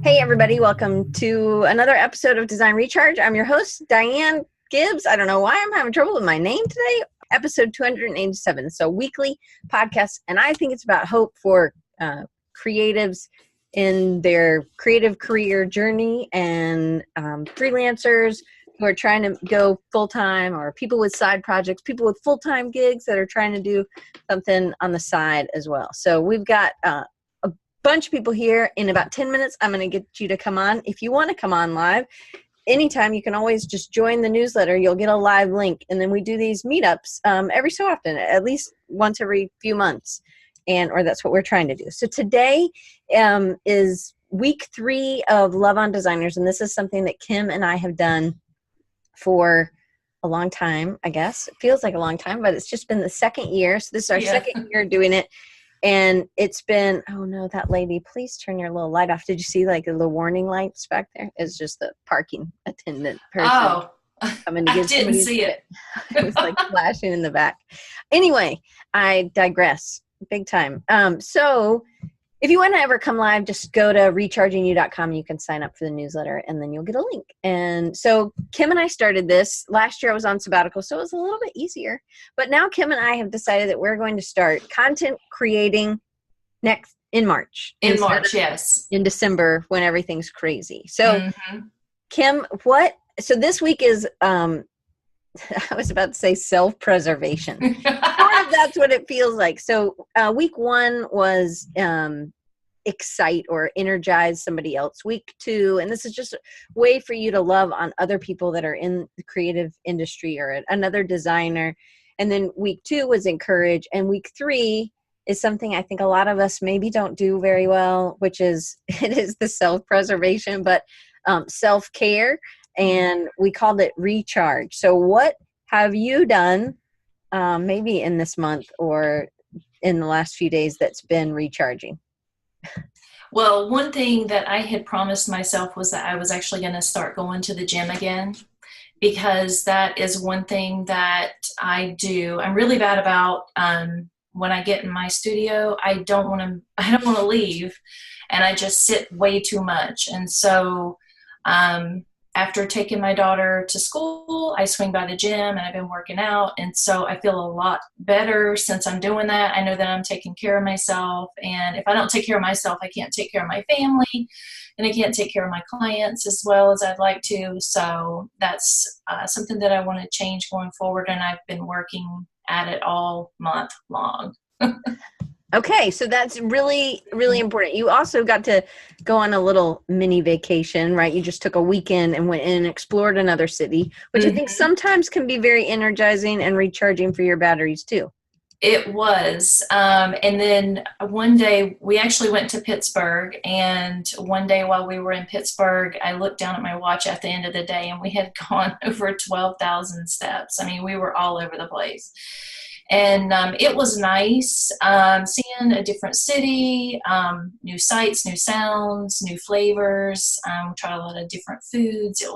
Hey, everybody. Welcome to another episode of Design Recharge. I'm your host, Diane Gibbs. I don't know why I'm having trouble with my name today. Episode 287. So weekly podcast. And I think it's about hope for creatives in their creative career journey and freelancers who are trying to go full-time, or people with side projects, people with full-time gigs that are trying to do something on the side as well. So we've got bunch of people here. In about 10 minutes, I'm going to get you to come on. If you want to come on live, anytime, you can always just join the newsletter. You'll get a live link. And then we do these meetups every so often, at least once every few months. Or that's what we're trying to do. So today is week 3 of Love on Designers. And this is something that Kim and I have done for a long time, I guess. It feels like a long time, but it's just been the second year. So this is our second year doing it. And it's been, oh no, that lady, please turn your little light off. Did you see like the little warning lights back there? It's just the parking attendant person. Oh, coming to I give didn't see it. It was like flashing in the back. Anyway, I digress big time. So if you want to ever come live, just go to rechargingyou.com. You can sign up for the newsletter and then you'll get a link. And so Kim and I started this. Last year I was on sabbatical, so it was a little bit easier. But now Kim and I have decided that we're going to start content creating next in March. In March, yes. In December when everything's crazy. So Kim, so this week is, I was about to say self-preservation. That's what it feels like. So week 1 was excite or energize somebody else. Week 2, and this is just a way for you to love on other people that are in the creative industry or another designer. And then week 2 was encourage. And week 3 is something I think a lot of us maybe don't do very well, which is, it is the self-preservation, but self-care. And we called it recharge. So what have you done maybe in this month or in the last few days that's been recharging? Well, one thing that I had promised myself was that I was actually going to start going to the gym again, because that is one thing that I do. I'm really bad about when I get in my studio, I don't want to leave, and I just sit way too much. And so after taking my daughter to school, I swing by the gym and I've been working out. And so I feel a lot better since I'm doing that. I know that I'm taking care of myself. And if I don't take care of myself, I can't take care of my family and I can't take care of my clients as well as I'd like to. So that's something that I want to change going forward. And I've been working at it all month long. Okay, so that's really, really important. You also got to go on a little mini vacation, right? You just took a weekend and went in and explored another city, which I think sometimes can be very energizing and recharging for your batteries too. It was. And then one day we actually went to Pittsburgh, and one day while we were in Pittsburgh, I looked down at my watch at the end of the day and we had gone over 12,000 steps. I mean, we were all over the place. And it was nice seeing a different city, new sights, new sounds, new flavors. Tried a lot of different foods. It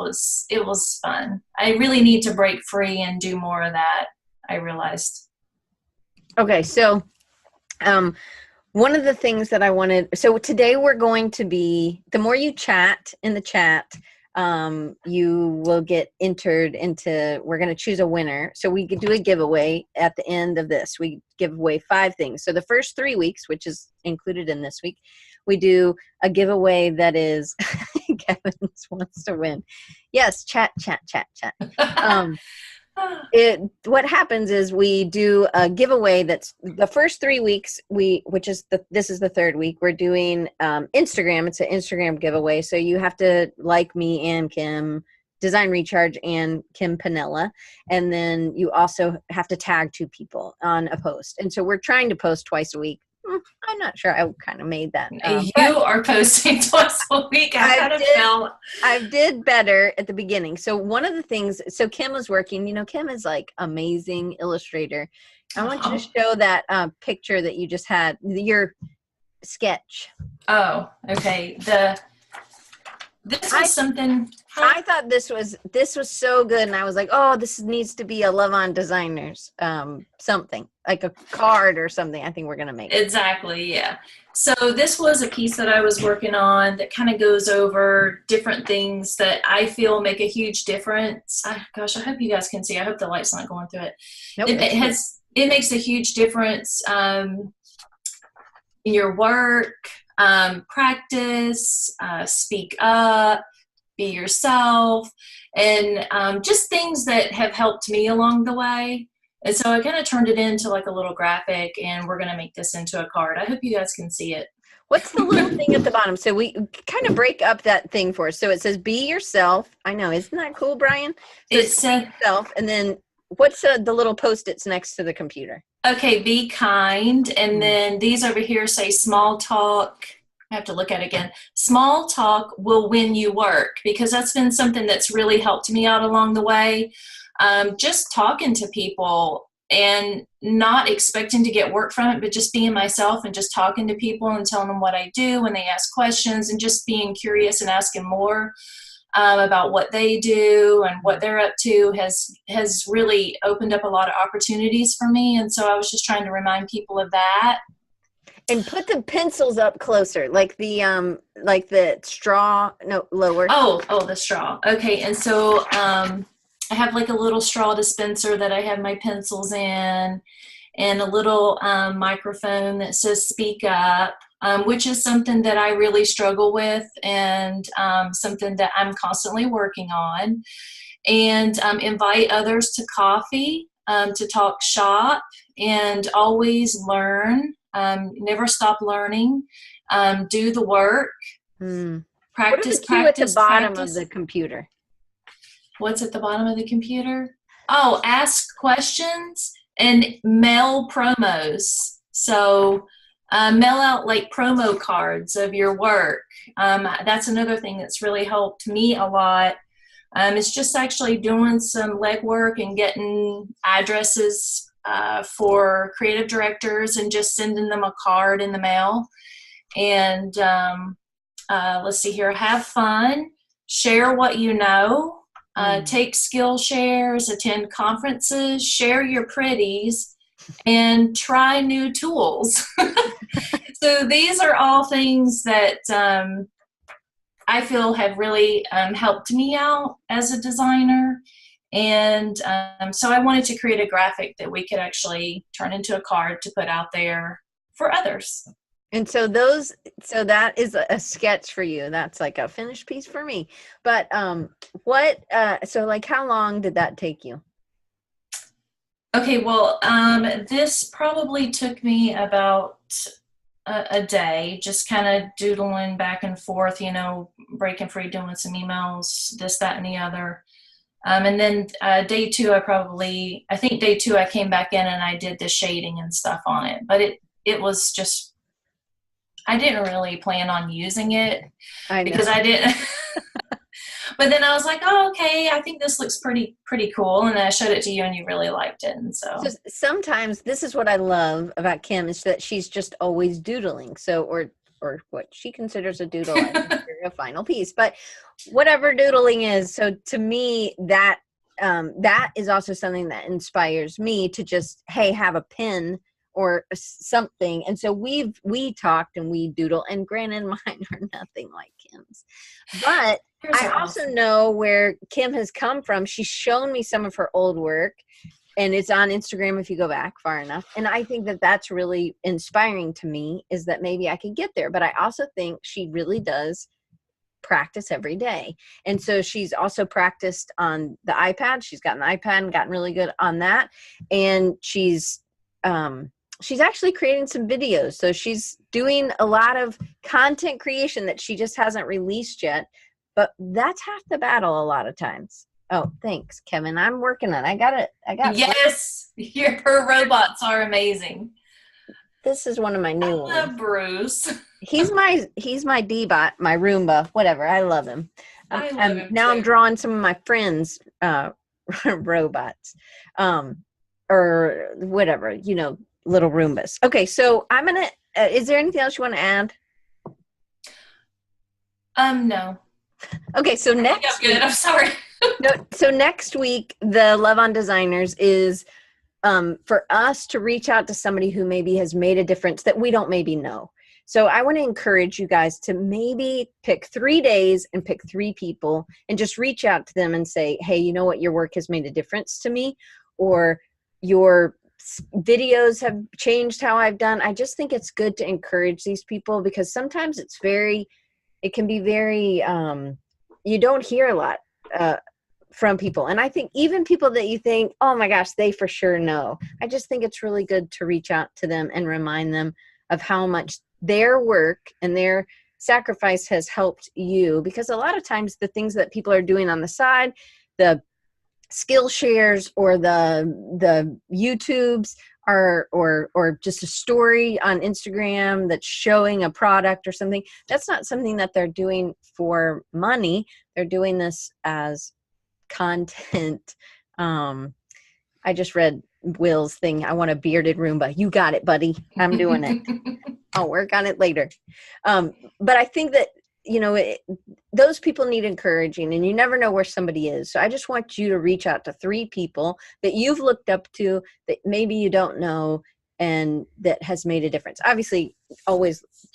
was fun. I really need to break free and do more of that, I realized. Okay, so one of the things that I wanted, so today we're going to be, the more you chat in the chat, you will get entered into, we're going to choose a winner. So we could do a giveaway at the end of this. We give away 5 things. So the first 3 weeks, which is included in this week, we do a giveaway that is, Kevin wants to win. Yes, chat. What happens is we do a giveaway that's the first 3 weeks, this is the 3rd week, we're doing Instagram. It's an Instagram giveaway. So you have to like me and Kim, Design Recharge and Kim Panella. And then you also have to tag 2 people on a post. And so we're trying to post twice a week. I'm not sure. I kind of made that. You are posting twice a week. I did better at the beginning. So one of the things, so Kim was working, Kim is like amazing illustrator. I want you to show that picture that you just had, your sketch. Oh, okay. This was something I thought this was so good, and I was like, oh, this needs to be a Love on Designers something, like a card or something. I think we're gonna make Exactly, yeah. So this was a piece that I was working on that kind of goes over different things that I feel make a huge difference. Gosh, I hope you guys can see. I hope the light's not going through it. Nope, It makes a huge difference in your work, practice, speak up, be yourself, and just things that have helped me along the way. And so I kind of turned it into like a little graphic, and we're going to make this into a card. I hope you guys can see it. What's the little thing at the bottom? So we kind of break up that thing for us. So it says, be yourself. I know. Isn't that cool, Brian? So it says yourself. And then what's the little Post-its next to the computer? Okay, be kind. And then these over here say small talk. I have to look at it again. Small talk will win you work, because that's been something that's really helped me out along the way. Just talking to people and not expecting to get work from it, but just being myself and just talking to people and telling them what I do when they ask questions, and just being curious and asking more about what they do and what they're up to has really opened up a lot of opportunities for me. And so I was just trying to remind people of that. And put the pencils up closer, like the straw, no, lower. Oh, the straw. Okay, and so I have like a little straw dispenser that I have my pencils in, and a little microphone that says speak up, which is something that I really struggle with, and something that I'm constantly working on. And invite others to coffee, to talk shop, and always learn. Never stop learning. Do the work. Practice, what are the two at the bottom of the computer? What's at the bottom of the computer? Oh, ask questions and mail promos. So mail out like promo cards of your work. That's another thing that's really helped me a lot. It's just actually doing some legwork and getting addresses for creative directors and just sending them a card in the mail. And let's see here, have fun, share what you know, take skill shares, attend conferences, share your pretties, and try new tools. So these are all things that I feel have really helped me out as a designer. And so I wanted to create a graphic that we could actually turn into a card to put out there for others. And so that is a sketch for you. That's like a finished piece for me. But so like how long did that take you? Okay, well, this probably took me about a day, just kind of doodling back and forth, breaking free, doing some emails, this, that, and the other. And then day two, I think day two I came back in and I did the shading and stuff on it. But it was just, I didn't really plan on using it because I didn't. But then I was like, oh, okay, I think this looks pretty cool. And then I showed it to you and you really liked it. And so sometimes this is what I love about Kim, is that she's just always doodling. So, or what she considers a doodle, a final piece, but whatever doodling is. So to me, that is also something that inspires me to just, hey, have a pen or something. And so we talked and we doodle, and granted mine are nothing like Kim's, but I also know where Kim has come from. She's shown me some of her old work, and it's on Instagram if you go back far enough. And I think that that's really inspiring to me, is that maybe I could get there. But I also think she really does practice every day. And so she's also practiced on the iPad. She's gotten the iPad and gotten really good on that. And she's actually creating some videos. So she's doing a lot of content creation that she just hasn't released yet. But that's half the battle a lot of times. Oh, thanks, Kevin. I'm working on it. I got it. Yes, your robots are amazing. This is one of my new ones. Bruce. He's my D-bot, my Roomba, whatever. I love him. I love him now too. I'm drawing some of my friends' robots, or whatever, little Roombas. Okay, so I'm gonna. Is there anything else you want to add? No. Okay, so I'm next good. I'm sorry. so next week, the Love on Designers is for us to reach out to somebody who maybe has made a difference that we don't maybe know. So I want to encourage you guys to maybe pick 3 days and pick 3 people and just reach out to them and say, hey, you know what? Your work has made a difference to me, or your videos have changed how I've done. I just think it's good to encourage these people, because sometimes it can be very, you don't hear a lot from people. And I think even people that you think, oh my gosh, they for sure know. I just think it's really good to reach out to them and remind them of how much their work and their sacrifice has helped you. Because a lot of times the things that people are doing on the side, the skill shares or the YouTubes or just a story on Instagram that's showing a product or something, that's not something that they're doing for money. They're doing this as content. I just read Will's thing. I want a bearded Roomba. You got it, buddy. I'm doing it. I'll work on it later. But I think that, those people need encouraging, and you never know where somebody is. So I just want you to reach out to 3 people that you've looked up to that maybe you don't know and that has made a difference. Obviously,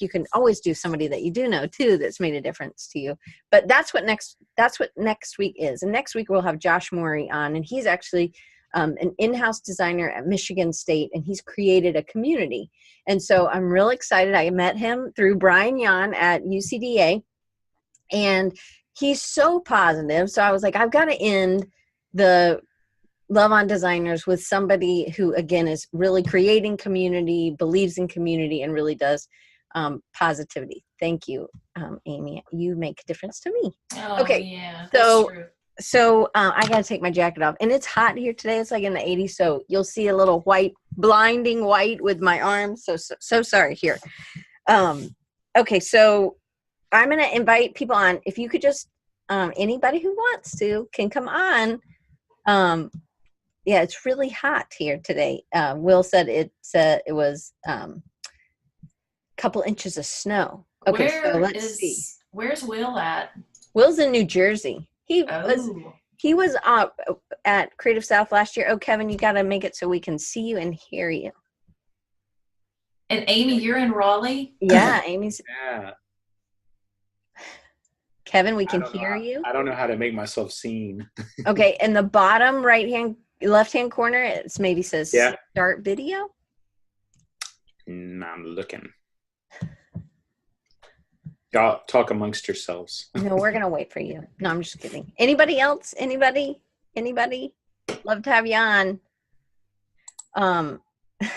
you can always do somebody that you do know too that's made a difference to you. But that's what next week is. And next week we'll have Josh Morey on, and he's actually an in-house designer at Michigan State, and he's created a community. And so I'm real excited. I met him through Brian Yan at UCDA, and he's so positive. So I was like, I've got to end the Love on Designers with somebody who, again, is really creating community, believes in community, and really does positivity. Thank you, Amy. You make a difference to me. Oh, okay, yeah, that's true. So I got to take my jacket off, and it's hot here today. It's like in the 80s, so you'll see a little blinding white with my arms. So sorry here. Okay, so I'm going to invite people on. If you could just, anybody who wants to can come on. Yeah, it's really hot here today. Will said it was a couple inches of snow. Okay, so let's see. Where's Will at? Will's in New Jersey. He was at Creative South last year. Oh, Kevin, you got to make it so we can see you and hear you. And Amy, you're in Raleigh? Yeah, Amy's. Yeah. Kevin, we can hear you. I don't know how to make myself seen. Okay, in the bottom left-hand corner, it maybe says start video. I'm looking. Y'all talk amongst yourselves. No, we're going to wait for you. No, I'm just kidding. Anybody else? Anybody? Love to have you on.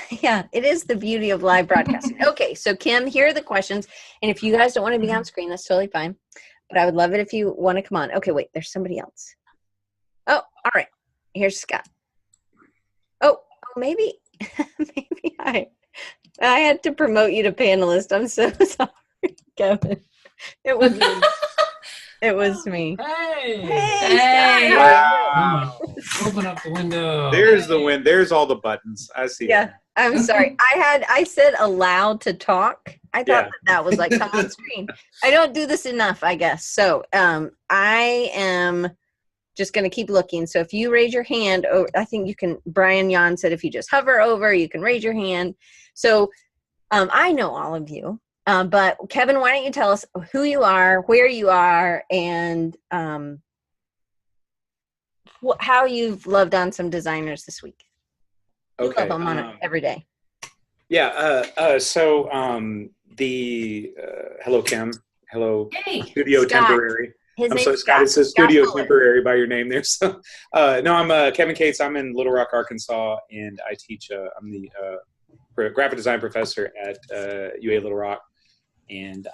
Yeah, it is the beauty of live broadcasting. Okay, so Kim, here are the questions. And if you guys don't want to be on screen, that's totally fine. But I would love it if you want to come on. Okay, wait, there's somebody else. Oh, all right. Here's Scott. Oh, maybe I had to promote you to panelist. I'm so sorry, Kevin. It was me. It was me. Hey. Wow. Open up the window. There's the wind. There's all the buttons. I see. Yeah, I'm sorry. I said allowed to talk. I thought that was like come on screen. I don't do this enough, I guess. So I am just going to keep looking. So if you raise your hand, I think you can, Brian Yan said if you just hover over, you can raise your hand. So I know all of you. But Kevin, why don't you tell us who you are, where you are, and how you've loved on some designers this week. Okay. You love them on it every day. Yeah. So hello, Kim. Hello, Studio Scott. Temporary. His I'm name's so Scott. It says Studio Fuller. Temporary by your name there. So no, I'm Kevin Cates. I'm in Little Rock, Arkansas, and I teach. I'm the graphic design professor at UA Little Rock. And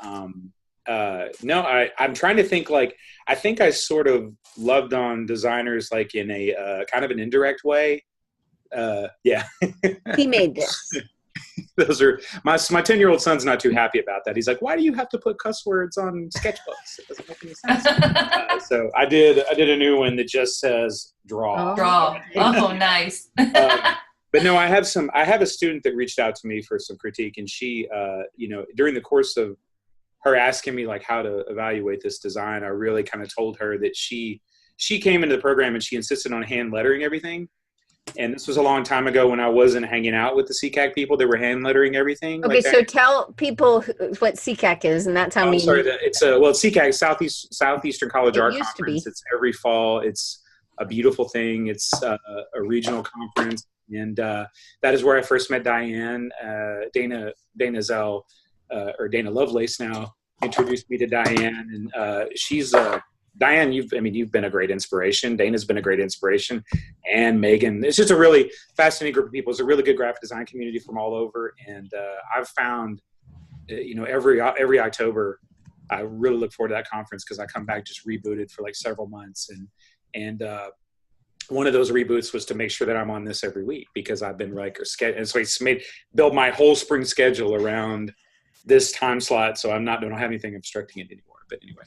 no, I'm trying to think. Like, I think I sort of loved on designers like in a kind of an indirect way. Yeah. He made this. Those are my 10-year-old son's not too happy about that. He's like, "Why do you have to put cuss words on sketchbooks? It doesn't make any sense." So I did a new one that just says draw. Draw. Oh, nice. But no, I have a student that reached out to me for some critique, and she, during the course of her asking me like how to evaluate this design, I really kind of told her that she came into the program and she insisted on hand lettering everything. And this was a long time ago when I wasn't hanging out with the CCAC people that were hand lettering everything. Okay, like so tell people what CCAC is, and that's how I'm sorry, it's CCAC, Southeastern College It Art used to be. Conference. It's every fall. It's a beautiful thing. It's a regional conference, and that is where I first met Diane. Dana Zell, or Dana Lovelace now, introduced me to Diane, and she's Diane, you've been a great inspiration. Dana's been a great inspiration, and Megan. It's just a really fascinating group of people. It's a really good graphic design community from all over, and I've found, every October, I really look forward to that conference because I come back just rebooted for like several months, and one of those reboots was to make sure that I'm on this every week because I've been and so it's build my whole spring schedule around this time slot, so I don't have anything obstructing it anymore. But anyway,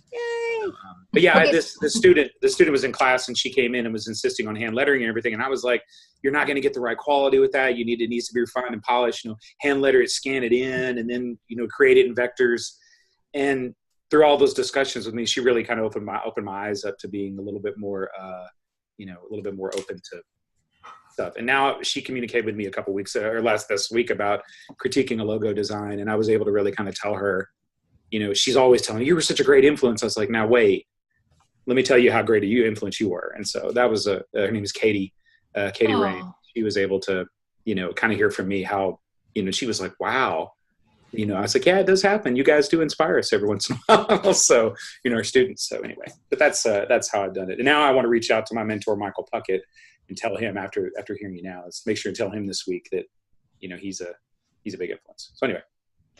but yeah, Okay. the student was in class and she came in and was insisting on hand lettering and everything, and I was like, "You're not going to get the right quality with that. It needs to be refined and polished. Hand letter it, scan it in, and then create it in vectors." And through all those discussions with me, she really kind of opened my eyes up to being a little bit more, a little bit more open to stuff. And now she communicated with me a couple weeks or this week about critiquing a logo design, and I was able to really kind of tell her. She's always telling me, "You were such a great influence." I was like, "Now wait, let me tell you how great a influence you were." And so that was her name is Katie Rain. She was able to, kind of hear from me how, she was like, "Wow." I was like, "Yeah, it does happen. You guys do inspire us every once in a while." So, our students. So anyway, but that's how I've done it. And now I want to reach out to my mentor, Michael Puckett, and tell him after hearing you now, let's make sure to tell him this week that, he's a big influence. So anyway.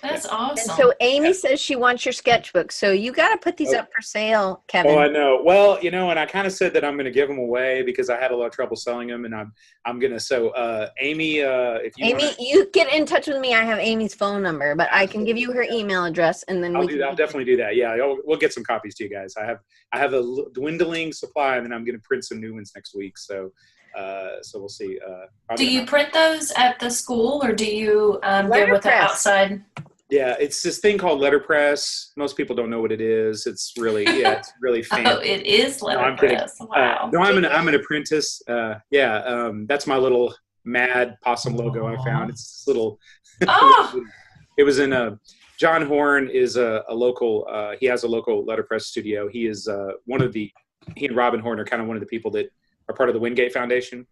That's awesome. And so Amy says she wants your sketchbook. So you got to put these up for sale, Kevin. Oh, I know. Well, and I kind of said that I'm going to give them away because I had a lot of trouble selling them, and I'm going to. So, Amy, if you you get in touch with me. I have Amy's phone number, but I can give you her email address, and then I'll definitely do that. Yeah, we'll get some copies to you guys. I have a dwindling supply, and then I'm going to print some new ones next week. So we'll see. Do you print those at the school, or do you go with the outside? Yeah, it's this thing called letterpress. Most people don't know what it is. It's really, it's really fancy. Oh, it is letterpress. Wow. No, I'm an apprentice. That's my little mad possum logo I found. It's this little. Oh. It was in John Horn is a local. He has a local letterpress studio. He is he and Robin Horn are kind of one of the people that are part of the Wingate Foundation.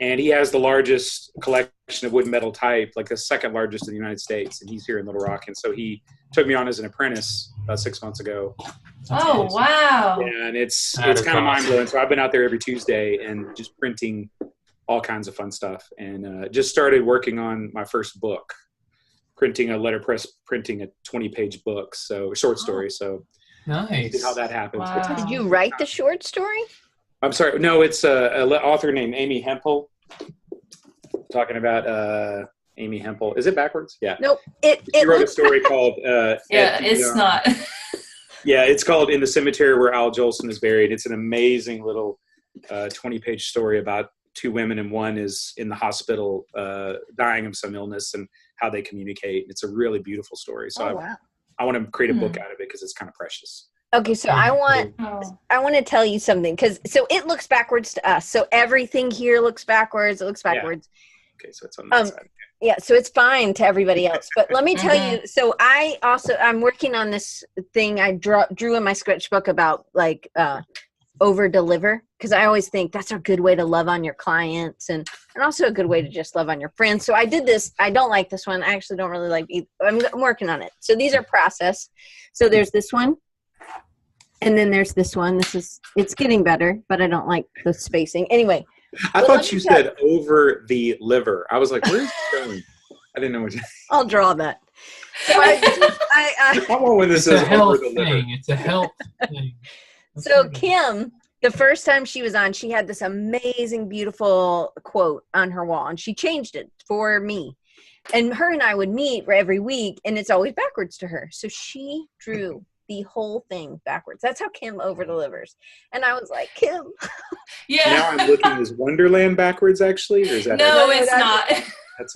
And he has the largest collection of wood and metal type, like the second largest in the United States. And he's here in Little Rock. And so he took me on as an apprentice about 6 months ago. Oh, wow. Yeah, and it's kind of mind-blowing. So I've been out there every Tuesday and just printing all kinds of fun stuff. And just started working on my first book, printing a 20-page book, so a short story. So nice. See how that happens. Wow. Did you write the short story? I'm sorry. No, it's an author named Amy Hempel. Talking about Amy Hempel. Is it backwards? Yeah. Nope. She wrote a story called. It's not. Yeah, it's called "In the Cemetery Where Al Jolson is Buried." It's an amazing little 20-page story about two women, and one is in the hospital dying of some illness, and how they communicate. It's a really beautiful story. So I want to create a book out of it because it's kind of precious. Okay, so I want to tell you something because it looks backwards to us. So everything here looks backwards. It looks backwards. Yeah. Okay, so it's on that side. Yeah, so it's fine to everybody else. But let me tell you. So I'm working on this thing I drew in my sketchbook about like over deliver, because I always think that's a good way to love on your clients and also a good way to just love on your friends. So I did this. I don't like this one. I actually don't really like either. I'm working on it. So these are process. So there's this one. And then there's this one. It's getting better, but I don't like the spacing. Anyway. I thought you said over the liver. I was like, where's it going? I didn't know what you I'll draw that. So I want when this is over the liver. It's a health thing. So Kim, the first time she was on, she had this amazing, beautiful quote on her wall, and she changed it for me. And her and I would meet every week, and it's always backwards to her. So she drew the whole thing backwards. That's how Kim over delivers. And I was like, Kim. Yeah. Now I'm looking, is Wonderland backwards actually? Or is that No, it's not.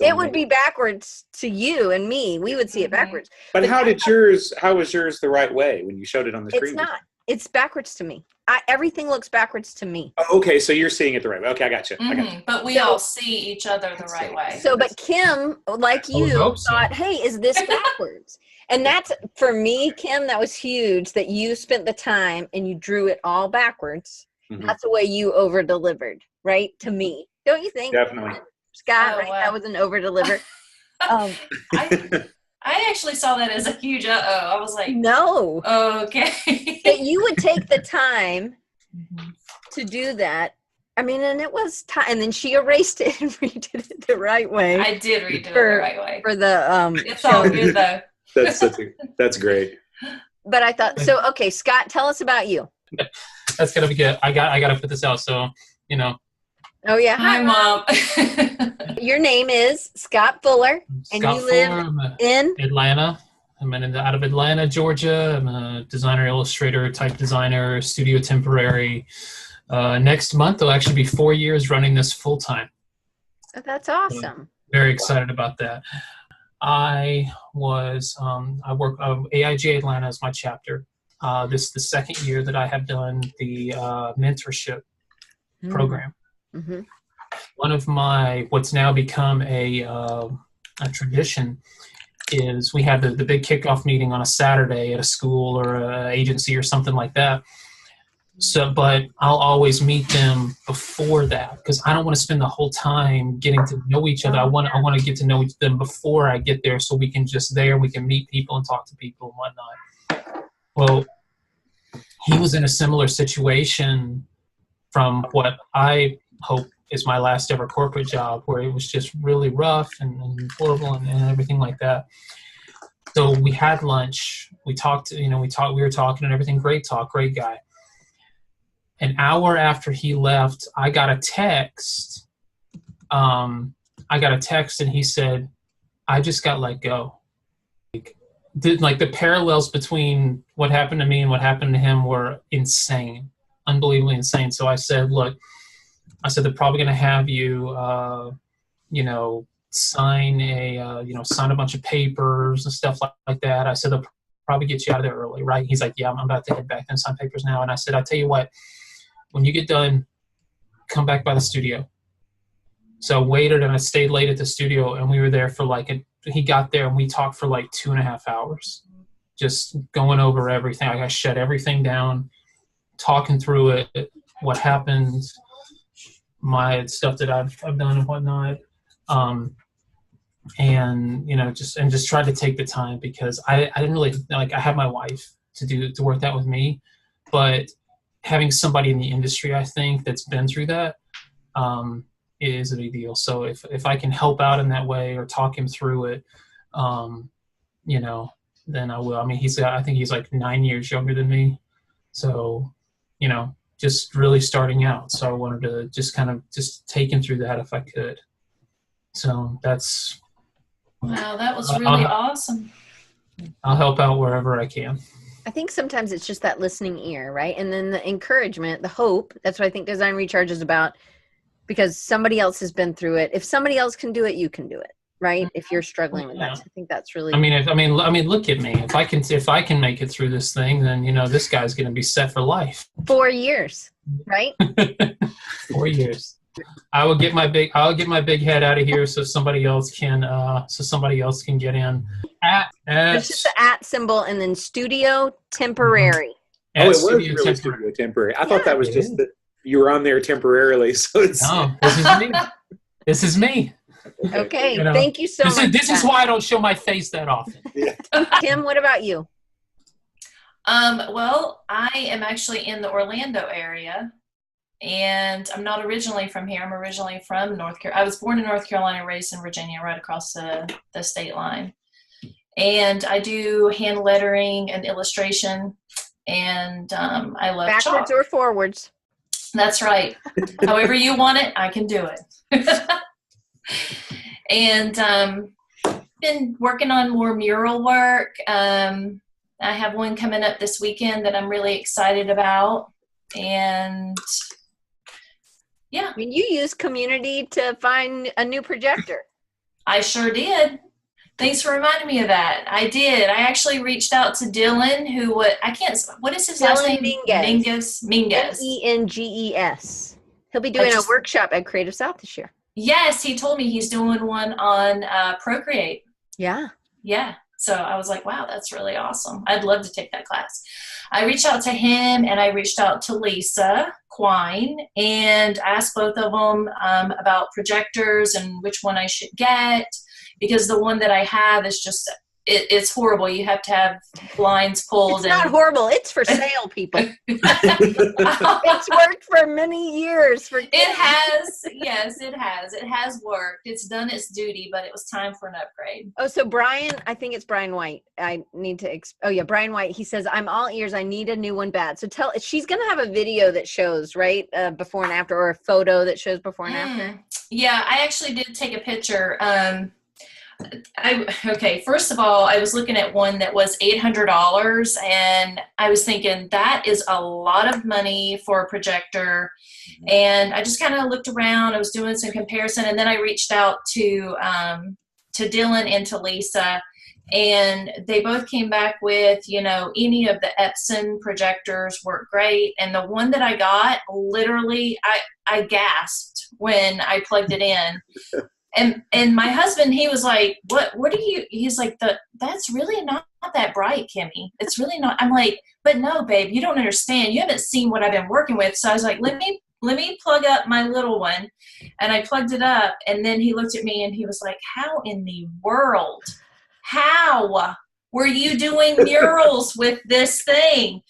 It would be backwards to you and me. We would see it backwards. But how was yours the right way when you showed it on the screen? It's not. It's backwards to me. Everything looks backwards to me. Oh, okay, so you're seeing it the right way. Okay, I got you. But we all see each other the right way. So, but Kim, like you, thought, hey, is this backwards? And that's, for me, Kim, that was huge that you spent the time and you drew it all backwards. That's the way you over-delivered, right? To me. Don't you think? Definitely. Scott, right? Wow. That was an over-deliver. I actually saw that as a huge uh-oh. I was like, no. Okay. That you would take the time to do that. I mean, and it was time. And then she erased it and redid it the right way. I did redo it the right way. For the it's all good though. That's great. But I thought, so okay, Scott, tell us about you. That's gonna be good. I gotta put this out, so you know. Oh yeah. Hi, Mom. Your name is Scott Fuller, and you live in Atlanta. I'm out of Atlanta, Georgia. I'm a designer, illustrator, type designer, studio temporary. Next month, there'll actually be 4 years running this full time. Oh, that's awesome. So very excited about that. I work AIG Atlanta is my chapter. This is the second year that I have done the mentorship program. One of what's now become a tradition is we have the big kickoff meeting on a Saturday at a school or an agency or something like that. So, but I'll always meet them before that because I don't want to spend the whole time getting to know each other. I want to get to know them before I get there, so we can meet people and talk to people and whatnot. Well, he was in a similar situation from what I hope is my last ever corporate job, where it was just really rough and horrible and everything like that. So we had lunch. We talked. We were talking and everything. Great talk. Great guy. An hour after he left, I got a text. And he said, "I just got let go." The parallels between what happened to me and what happened to him were insane, unbelievably insane. So I said, "Look," they're probably going to have you, sign a bunch of papers and stuff like that. I said, they'll probably get you out of there early, right? He's like, yeah, I'm about to head back and sign papers now. And I said, I'll tell you what, when you get done, come back by the studio. So I waited and I stayed late at the studio, and we were there for he got there and we talked for 2.5 hours, just going over everything. I shut everything down, talking through it, what happened, my stuff that I've done and whatnot. Just tried to take the time because I didn't really, I have my wife to work that with me, but having somebody in the industry, I think, that's been through that, is a big deal. So if I can help out in that way or talk him through it, then I will. I mean, I think he's 9 years younger than me. So, just really starting out. So I wanted to just take him through that if I could. So that's. Wow, that was really awesome. I'll help out wherever I can. I think sometimes it's just that listening ear, right? And then the encouragement, the hope. That's what I think Design Recharge is about, because somebody else has been through it. If somebody else can do it, you can do it, right? If you're struggling with that. So I think that's really. I mean, look at me. If I can make it through this thing, then this guy's going to be set for life. 4 years, right? 4 years. I'll get my big head out of here so somebody else can get in. It's just the @ symbol and then studio temporary. It was really studio temporary. I thought that was just that you were on there temporarily. So it's no, this is me. This is me. Okay, thank you so much. This is why I don't show my face that often. Yeah. Kim, what about you? Well, I am actually in the Orlando area. And I'm not originally from here. I'm originally from North Carolina. I was born in North Carolina, raised in Virginia, right across the state line. And I do hand lettering and illustration. And I love backwards chalk. or forwards. That's right. However you want it, I can do it. And been working on more mural work. I have one coming up this weekend that I'm really excited about. And yeah. I mean, you use Community to find a new projector. I sure did. Thanks for reminding me of that. I did. I actually reached out to Dylan, who what is his last name? Minguez. Minguez. Menges. He'll be doing a workshop at Creative South this year. Yes, he told me he's doing one on Procreate. Yeah. Yeah. So I was like, wow, that's really awesome. I'd love to take that class. I reached out to him and I reached out to Lisa Quine and asked both of them about projectors and which one I should get, because the one that I have is just, it's horrible. You have to have blinds pulled. It's not horrible. It's for sale, people. It's worked for many years. It has. Yes, it has. It has worked. It's done its duty, but it was time for an upgrade. Oh, so Brian, I think it's Brian White. I need to, Brian White. He says, I'm all ears. I need a new one bad. So she's going to have a video that shows, right, before and after, or a photo that shows before and after. Yeah, I actually did take a picture. First of all, I was looking at one that was $800 and I was thinking that is a lot of money for a projector. And I just kind of looked around. I was doing some comparison, and then I reached out to Dylan and to Lisa, and they both came back with, any of the Epson projectors work great. And the one that I got, literally, I gasped when I plugged it in. And my husband, he was like, what are you, he's like, that's really not that bright, Kimmy. It's really not. I'm like, but no, babe, you don't understand. You haven't seen what I've been working with. So I was like, let me plug up my little one. And I plugged it up. And then he looked at me and he was like, how in the world, how were you doing murals with this thing?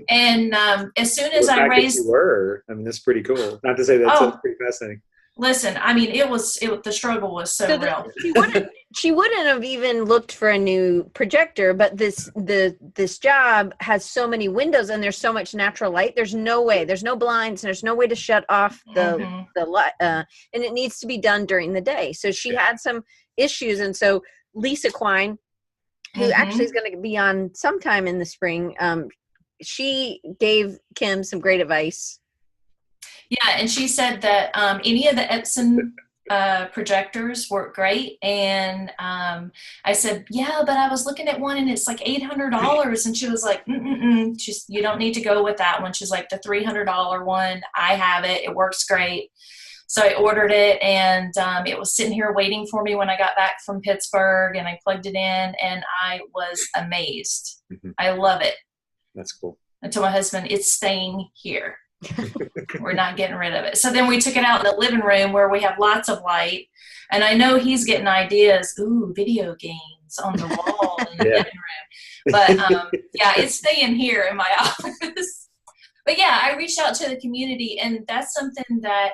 And as soon as I raised, you were, I mean, that's pretty cool. Not to say that's pretty fascinating. Listen, I mean, the struggle was so real. She wouldn't have even looked for a new projector, but this job has so many windows and there's so much natural light. There's no way. There's no blinds. And there's no way to shut off the light, and it needs to be done during the day. So she had some issues, and so Lisa Quine, who actually is going to be on sometime in the spring, she gave Kim some great advice. Yeah, and she said that any of the Epson projectors work great. And I said, yeah, but I was looking at one and it's like $800. And she was like, you don't need to go with that one. She's like, the $300 one, I have it. It works great. So I ordered it, and it was sitting here waiting for me when I got back from Pittsburgh, and I plugged it in, and I was amazed. I love it. That's cool. I told my husband, it's staying here. We're not getting rid of it. So then we took it out in the living room where we have lots of light, and I know he's getting ideas. Ooh, video games on the wall in the living room. But it's staying here in my office. But yeah, I reached out to the community, and that's something that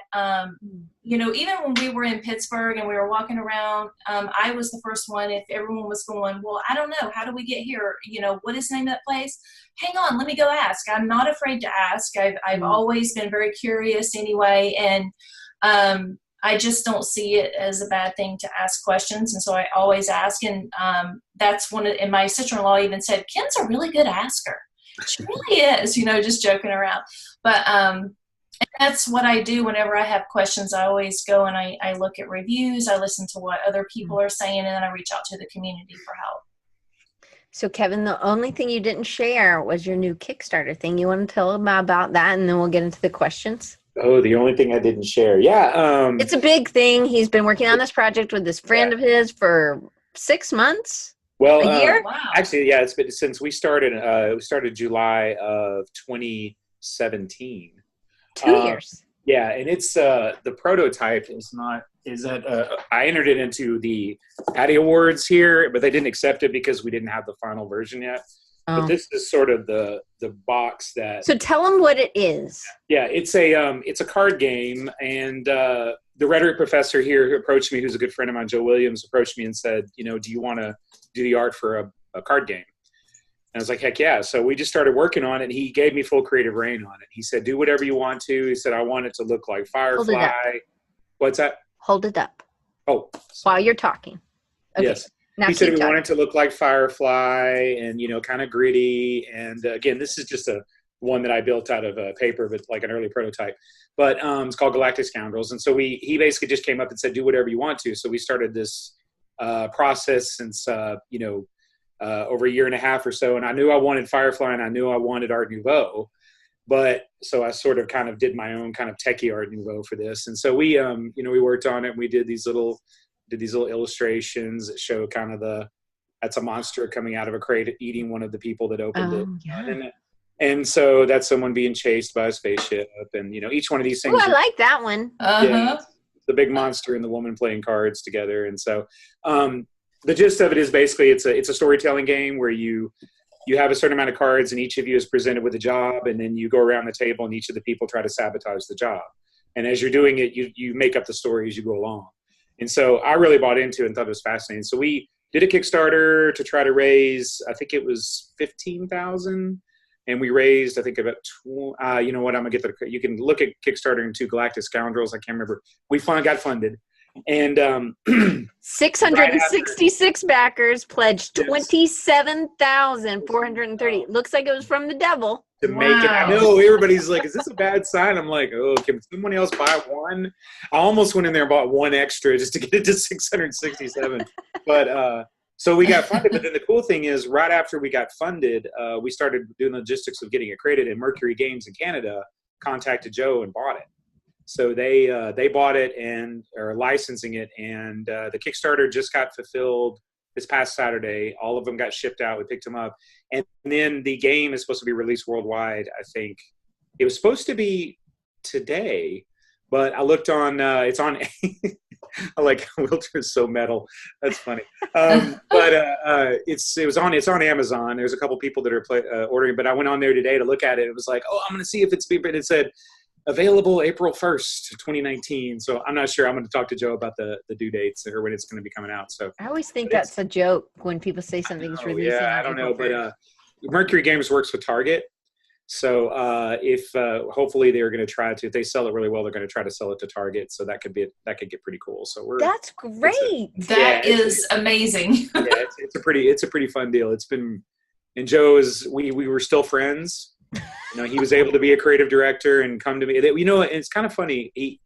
even when we were in Pittsburgh and we were walking around, I was the first one. If everyone was going, well, I don't know, how do we get here? What is the name of that place? Hang on, let me go ask. I'm not afraid to ask. I've always been very curious anyway, and I just don't see it as a bad thing to ask questions, and so I always ask. And that's and my sister-in-law even said, Kim's a really good asker. She really is, just joking around. But and that's what I do whenever I have questions. I always go and I look at reviews, I listen to what other people are saying, and then I reach out to the community for help. So, Kevin, the only thing you didn't share was your new Kickstarter thing. You want to tell them about that, and then we'll get into the questions? Oh, the only thing I didn't share. Yeah. It's a big thing. He's been working on this project with this friend of his for 6 months. Well, a year? Wow. Actually, yeah, it's been since we started. We started July of 2017. 2 years. Yeah, and it's the prototype I entered it into the Patty Awards here, but they didn't accept it because we didn't have the final version yet. But this is sort of the box that. So tell them what it is. Yeah, it's a card game, and the rhetoric professor here who approached me, who's a good friend of mine, Joe Williams, approached me and said, do you want to do the art for a card game? And I was like, heck yeah. So we just started working on it, and he gave me full creative reign on it. He said, do whatever you want to. He said, I want it to look like Firefly. What's that? Hold it up. Oh. While you're talking. Okay. Yes. Now he said keep we talking. wanted to look like Firefly and, kind of gritty. And again, this is just one that I built out of paper, but like an early prototype. But it's called Galactic Scoundrels. And so he basically just came up and said, do whatever you want to. So we started this process since, over a year and a half or so. And I knew I wanted Firefly and I knew I wanted Art Nouveau. But so I sort of kind of did my own kind of techie Art Nouveau for this. And so we, we worked on it and we did these little illustrations that show kind of that's a monster coming out of a crate eating one of the people that opened it. Yeah. And so that's someone being chased by a spaceship. And, each one of these things. Oh, I like that one. Yeah, the big monster and the woman playing cards together. And so the gist of it is basically it's a storytelling game where you have a certain amount of cards and each of you is presented with a job, and then you go around the table and each of the people try to sabotage the job. And as you're doing it, you make up the story as you go along. And so I really bought into it and thought it was fascinating. So we did a Kickstarter to try to raise, I think it was $15,000. And we raised, I think, about, you know what, I'm going to get you can look at Kickstarter into Galactic Scoundrels. I can't remember. We finally got funded. And 666 backers pledged 27,430. Looks like it was from the devil. To make it. I know everybody's like, is this a bad sign? I'm like, oh, can someone else buy one? I almost went in there and bought one extra just to get it to 667. But so we got funded. But then the cool thing is, right after we got funded, we started doing the logistics of getting it created. And Mercury Games in Canada contacted Joe and bought it. So they bought it and are licensing it. And the Kickstarter just got fulfilled this past Saturday. All of them got shipped out. We picked them up. And then the game is supposed to be released worldwide. I think it was supposed to be today, but I looked on, it's on, I like Wilter's so metal. That's funny. But it's on Amazon. There's a couple people that are ordering, but I went on there today to look at it. It was like, oh, I'm going to see if it's being, it said available April 1st, 2019. So I'm not sure. I'm going to talk to Joe about the due dates or when it's going to be coming out. So I always think that's a joke when people say something's releasing. Yeah, I don't know, but Mercury Games works with Target. So if hopefully they're going to try to, if they sell it really well, they're going to try to sell it to Target. So that could get pretty cool. So that's great. That is amazing. Yeah, it's a pretty fun deal. It's been, and Joe we were still friends. He was able to be a creative director and come to me. It's kind of funny. We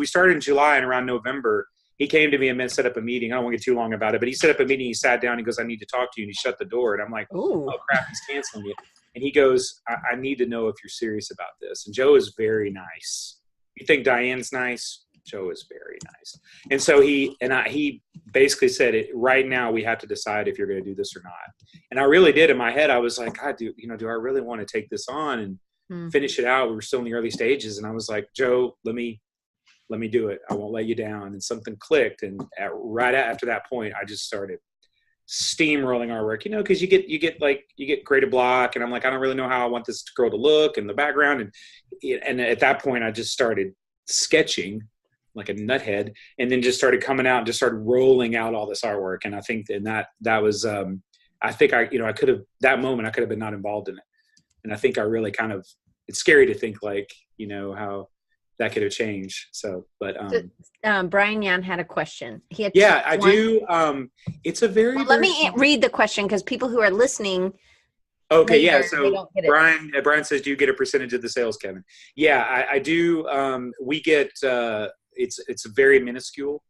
started in July, and around November, he came to me and set up a meeting. I don't want to get too long about it, but he set up a meeting. He sat down. He goes, "I need to talk to you." And he shut the door. And I'm like, "Oh crap, he's canceling it." And he goes, I need to know if you're serious about this. And Joe is very nice. You think Diane's nice? Joe is very nice. And so he basically said, right now we have to decide if you're going to do this or not. And I really did. In my head, I was like, God, do I really want to take this on and finish it out? We were still in the early stages. And I was like, Joe, let me do it. I won't let you down. And something clicked. And right after that point, I just started steamrolling our work, because you get creative block. And I'm like, I don't really know how I want this girl to look and the background. And at that point, I just started sketching like a nuthead, and then just started coming out and just started rolling out all this artwork. And I think that was, I think I could have, that moment I could have been not involved in it. And I think I really kind of, it's scary to think how that could have changed. So, but, Brian Yan had a question. I do. It's a very, let me read the question, because people who are listening. Okay. Yeah. So Brian says, do you get a percentage of the sales, Kevin? Yeah, I do. We get, it's very minuscule.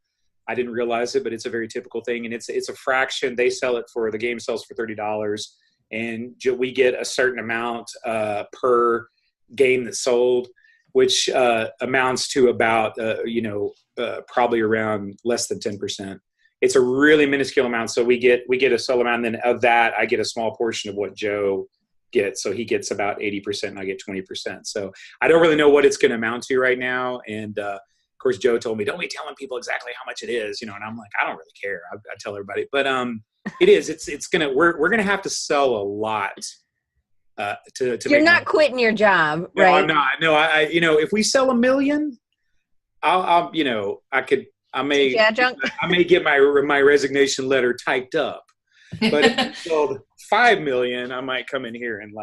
I didn't realize it, but it's a very typical thing. And it's a fraction. The game sells for $30, and we get a certain amount per game that's sold, which amounts to about, probably around less than 10%. It's a really minuscule amount. So we get a sell amount, and then of that, I get a small portion of what Joe gets. So he gets about 80% and I get 20%. So I don't really know what it's going to amount to right now. And of course, Joe told me, don't be telling people exactly how much it is, and I'm like, I don't really care. I tell everybody, but it is, we're going to have to sell a lot to You're not quitting your job, no, right? I'm not. No, I if we sell 1 million, I may get my resignation letter typed up. But if we sold 5 million, I might come in here and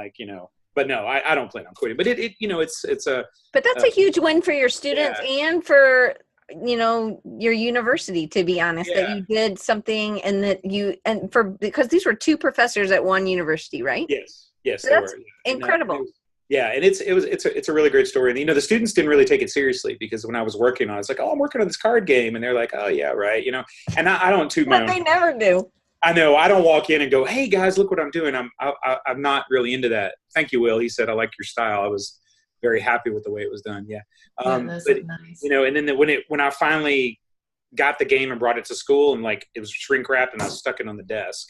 but no, I don't plan on quitting. But it's a. But that's a huge win for your students and for your university, to be honest, that you did something and that because these were two professors at one university, right? Yes, so they were. Incredible. And it's a really great story. And the students didn't really take it seriously, because when I was working on it, it's like, oh, I'm working on this card game, and they're like, oh yeah, right, And I don't toot my own. They never do. I know. I don't walk in and go, hey guys, look what I'm doing. I'm not really into that. Thank you, Will. He said, I like your style. I was very happy with the way it was done. Yeah. Nice. And then when I finally got the game and brought it to school, and like it was shrink wrapped, and I stuck it on the desk,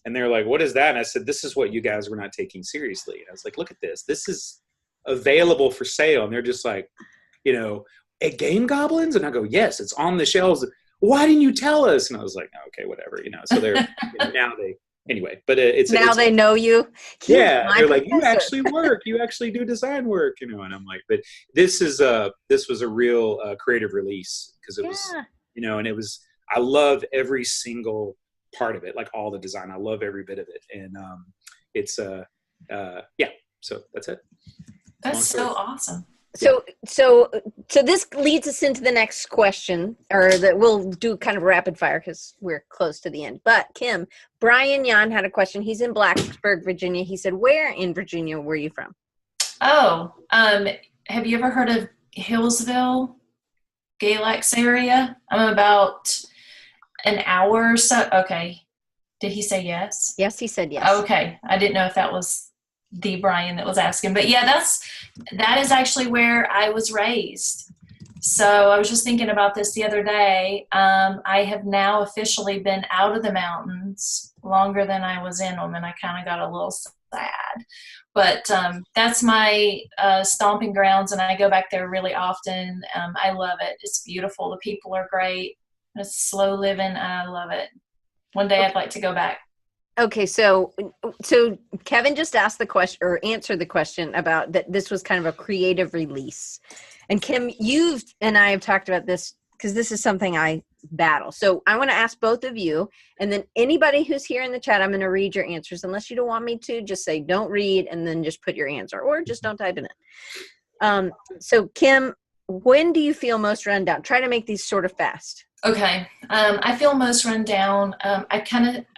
and they're like, what is that? And I said, this is what you guys were not taking seriously. And I was like, look at this. This is available for sale. And they're just like, at Game Goblins? And I go, yes, it's on the shelves. Why didn't you tell us? And I was like, oh, okay, whatever. So they're now they anyway. But they know you. Yeah, they're like, you actually work. You actually do design work. And I'm like, but this was a real creative release, because it was and it was. I love every single part of it, like all the design. I love every bit of it, and it's So that's it. That's so awesome. So this leads us into the next question, or that we'll do kind of rapid fire because we're close to the end. But Kim, Brian Yan had a question. He's in Blacksburg, Virginia. He said, where in Virginia were you from? Oh, have you ever heard of Hillsville, Galax area? I'm about an hour or so. Okay. Did he say yes? Yes, he said yes. Okay. I didn't know if that was the Brian that was asking, but yeah, that is actually where I was raised. So I was just thinking about this the other day. I have now officially been out of the mountains longer than I was in them, and I kind of got a little sad. But that's my stomping grounds, and I go back there really often. I love it. It's beautiful. The people are great. It's slow living, and I love it. One day I'd like to go back. Okay, so Kevin just asked the question, or answered the question about that this was kind of a creative release. And Kim, you and I have talked about this because this is something I battle. So I want to ask both of you, and then anybody who's here in the chat, I'm going to read your answers. Unless you don't want me to, just say don't read and then just put your answer, or just don't type it in. So Kim, when do you feel most run down? Try to make these sort of fast. Okay. I feel most run down. I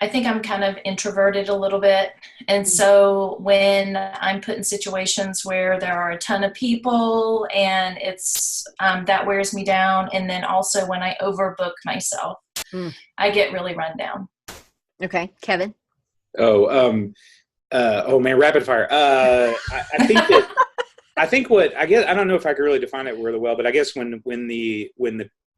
think I'm kind of introverted a little bit. And so when I'm put in situations where there are a ton of people, and it's, that wears me down. And then also when I overbook myself, I get really run down. Okay. Kevin? Oh man, rapid fire. I think that, I guess, I don't know if I could really define it really well, but I guess when the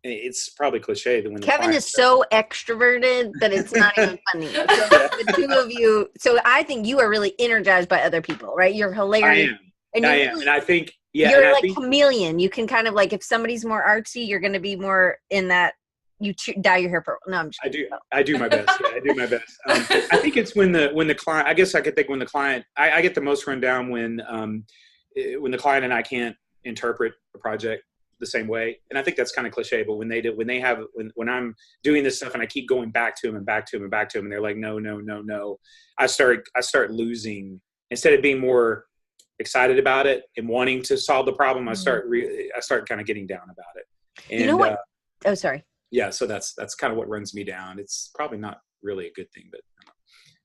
it's probably cliche that when Kevin is so extroverted that it's not even funny. So the two of you, so I think you are really energized by other people, right? You're hilarious. I am. And I think, you're like a chameleon. You can kind of like, if somebody's more artsy, you're going to be more in that, you dye your hair purple. No, I'm just I do my best. Yeah, I do my best. I think it's when the client, I guess I could think when the client, I get the most run down when the client and I can't interpret a project the same way. And I think that's kind of cliche, but when I'm doing this stuff and I keep going back to them and back to them and back to them, and they're like, no, I start losing, instead of being more excited about it and wanting to solve the problem, I start kind of getting down about it. And, you know what? Sorry. Yeah. So that's kind of what runs me down. It's probably not really a good thing, but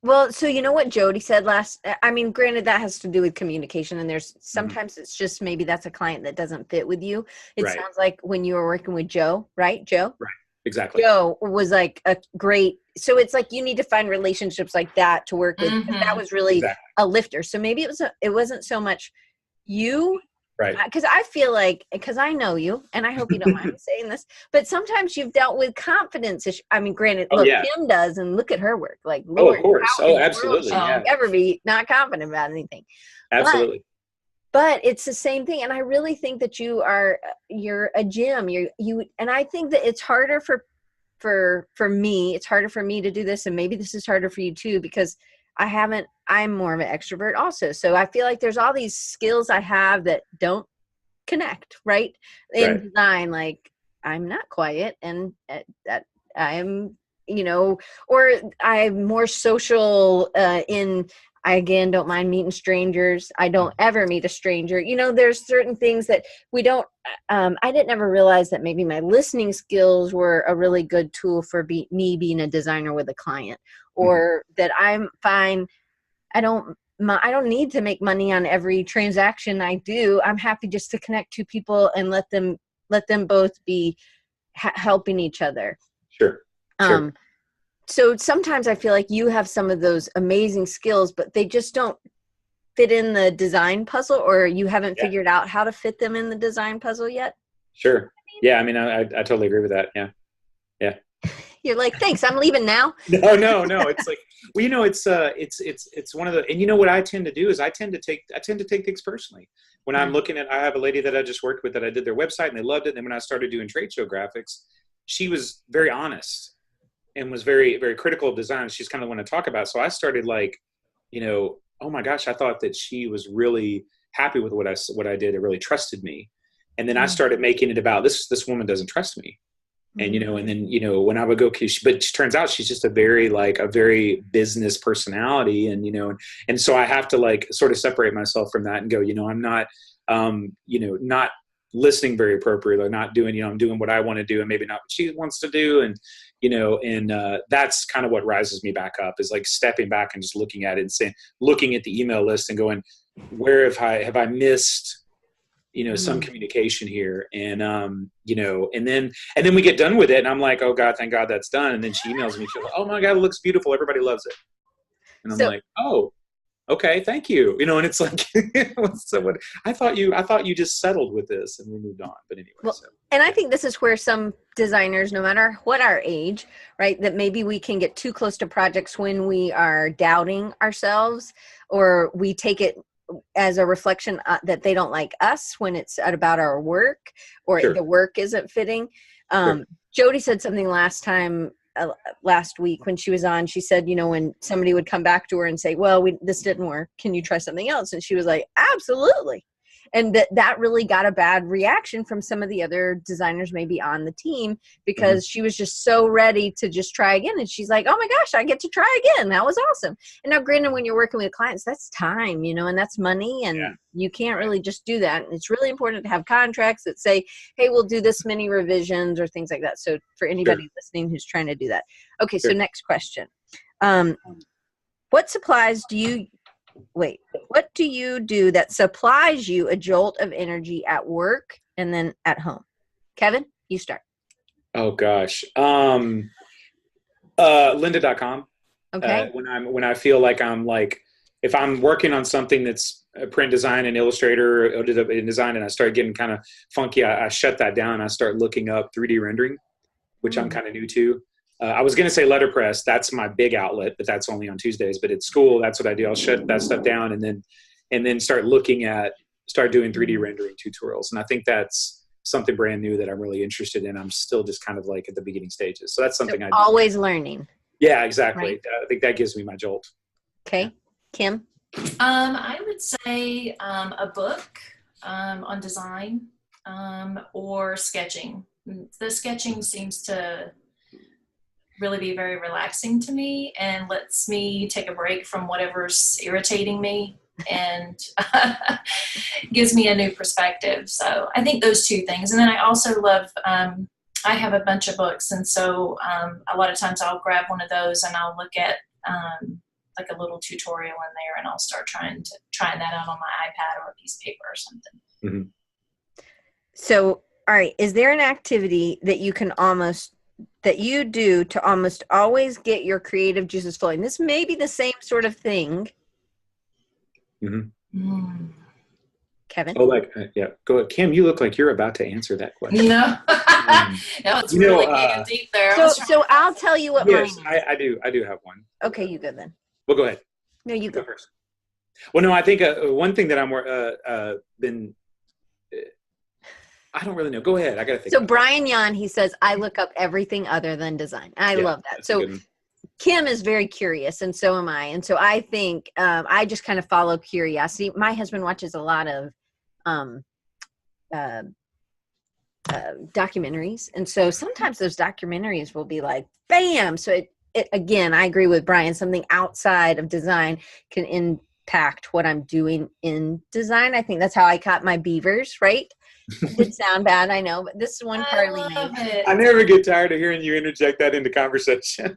well, so you know what Jody said granted that has to do with communication, and there's sometimes it's just maybe that's a client that doesn't fit with you. It sounds like when you were working with Joe, right? Joe? Right. Exactly. Joe was like a great, so it's like you need to find relationships like that to work with. That was really a lifter. So maybe it wasn't so much you. Right. Because I feel like, because I know you, and I hope you don't mind me saying this, but sometimes you've dealt with confidence issues. I mean, granted, Kim does, and look at her work. Like, Lord, of course. Oh, absolutely. She'll never be not confident about anything. Absolutely. But it's the same thing, and I really think that you're a gem. And I think that it's harder for me. It's harder for me to do this, and maybe this is harder for you too, because I'm more of an extrovert also. So I feel like there's all these skills I have that don't connect, right? In design, like I'm not quiet, and that I'm, or I'm more social I, again, don't mind meeting strangers. I don't ever meet a stranger. You know, there's certain things that we don't, I didn't ever realize that maybe my listening skills were a really good tool for me being a designer with a client, or that I'm fine. I don't need to make money on every transaction I do. I'm happy just to connect two people and let them both be helping each other. Sure. So sometimes I feel like you have some of those amazing skills, but they just don't fit in the design puzzle, or you haven't figured out how to fit them in the design puzzle yet. Sure. Yeah. I mean, I totally agree with that. Yeah. Yeah. You're like, thanks, I'm leaving now. No. It's like, well, you know, it's one of the, and you know what I tend to do is I tend to take things personally. When I'm looking at, I have a lady that I just worked with that I did their website and they loved it. And then when I started doing trade show graphics, she was very honest and was very, very critical of design. She's kind of the one to talk about. So I started like, you know, oh my gosh, I thought that she was really happy with what I did. It really trusted me. And then I started making it about this woman doesn't trust me. And, you know, and then, you know, when I would go, but it turns out she's just a very business personality. And, you know, and so I have to like sort of separate myself from that and go, you know, I'm not, you know, not listening very appropriately, or not doing, you know, I'm doing what I want to do and maybe not what she wants to do. And, you know, and that's kind of what rises me back up, is like stepping back and just looking at it and saying, looking at the email list and going, where have I missed, you know, some communication here. And, you know, and then we get done with it and I'm like, oh God, thank God that's done. And then she emails me, she's like, oh my God, it looks beautiful. Everybody loves it. And I'm like, oh, okay, thank you. You know, and it's like, I thought you just settled with this and we moved on. But anyway. Well, and I think this is where some designers, no matter what our age, right, that maybe we can get too close to projects when we are doubting ourselves, or we take it as a reflection that they don't like us when it's about our work, or the work isn't fitting. Jody said something last week when she was on. She said, you know, when somebody would come back to her and say, well, this didn't work, can you try something else? And she was like, absolutely. And that really got a bad reaction from some of the other designers maybe on the team, because she was just so ready to just try again. And she's like, oh my gosh, I get to try again. That was awesome. And now granted, when you're working with clients, that's time, you know, and that's money, and you can't really just do that. And it's really important to have contracts that say, hey, we'll do this many revisions or things like that. So for anybody listening who's trying to do that. Okay. So next question. What do you do that supplies you a jolt of energy at work and then at home? Kevin, you start. Oh gosh. Lynda.com. Okay. When I feel like I'm like, if I'm working on something that's a print design and Illustrator or InDesign and I start getting kind of funky, I shut that down and I start looking up 3D rendering, which I'm kind of new to. I was going to say letterpress. That's my big outlet, but that's only on Tuesdays. But at school, that's what I do. I'll shut that stuff down and then start doing 3D rendering tutorials. And I think that's something brand new that I'm really interested in. I'm still just kind of like at the beginning stages. So that's something I do. Always learning. Yeah, exactly. Right. I think that gives me my jolt. Okay. Kim? I would say a book on design or sketching. The sketching seems to really be very relaxing to me and lets me take a break from whatever's irritating me and gives me a new perspective. So I think those two things. And then I also love, I have a bunch of books. And so a lot of times I'll grab one of those and I'll look at like a little tutorial in there and I'll start trying that out on my iPad or a piece of paper or something. Mm-hmm. So, all right. Is there an activity that you do to almost always get your creative juices flowing? This may be the same sort of thing. Kevin? Oh, yeah. Go ahead. Kim, you look like you're about to answer that question. No, no, it's really getting deep there. So I'll tell you what mine is. I do have one. Okay, you go then. Well, go ahead. No, you go first. Well, no, I think one thing that I'm been. I don't really know. Go ahead. I got to think. So Brian Yan, he says, I look up everything other than design. I love that. So Kim is very curious, and so am I. And so I think I just kind of follow curiosity. My husband watches a lot of documentaries, and so sometimes those documentaries will be like, bam! So again, I agree with Brian, something outside of design can impact what I'm doing in design. I think that's how I caught my beavers, right? It did sound bad, I know, but this is one Carly made. I never get tired of hearing you interject that into conversation.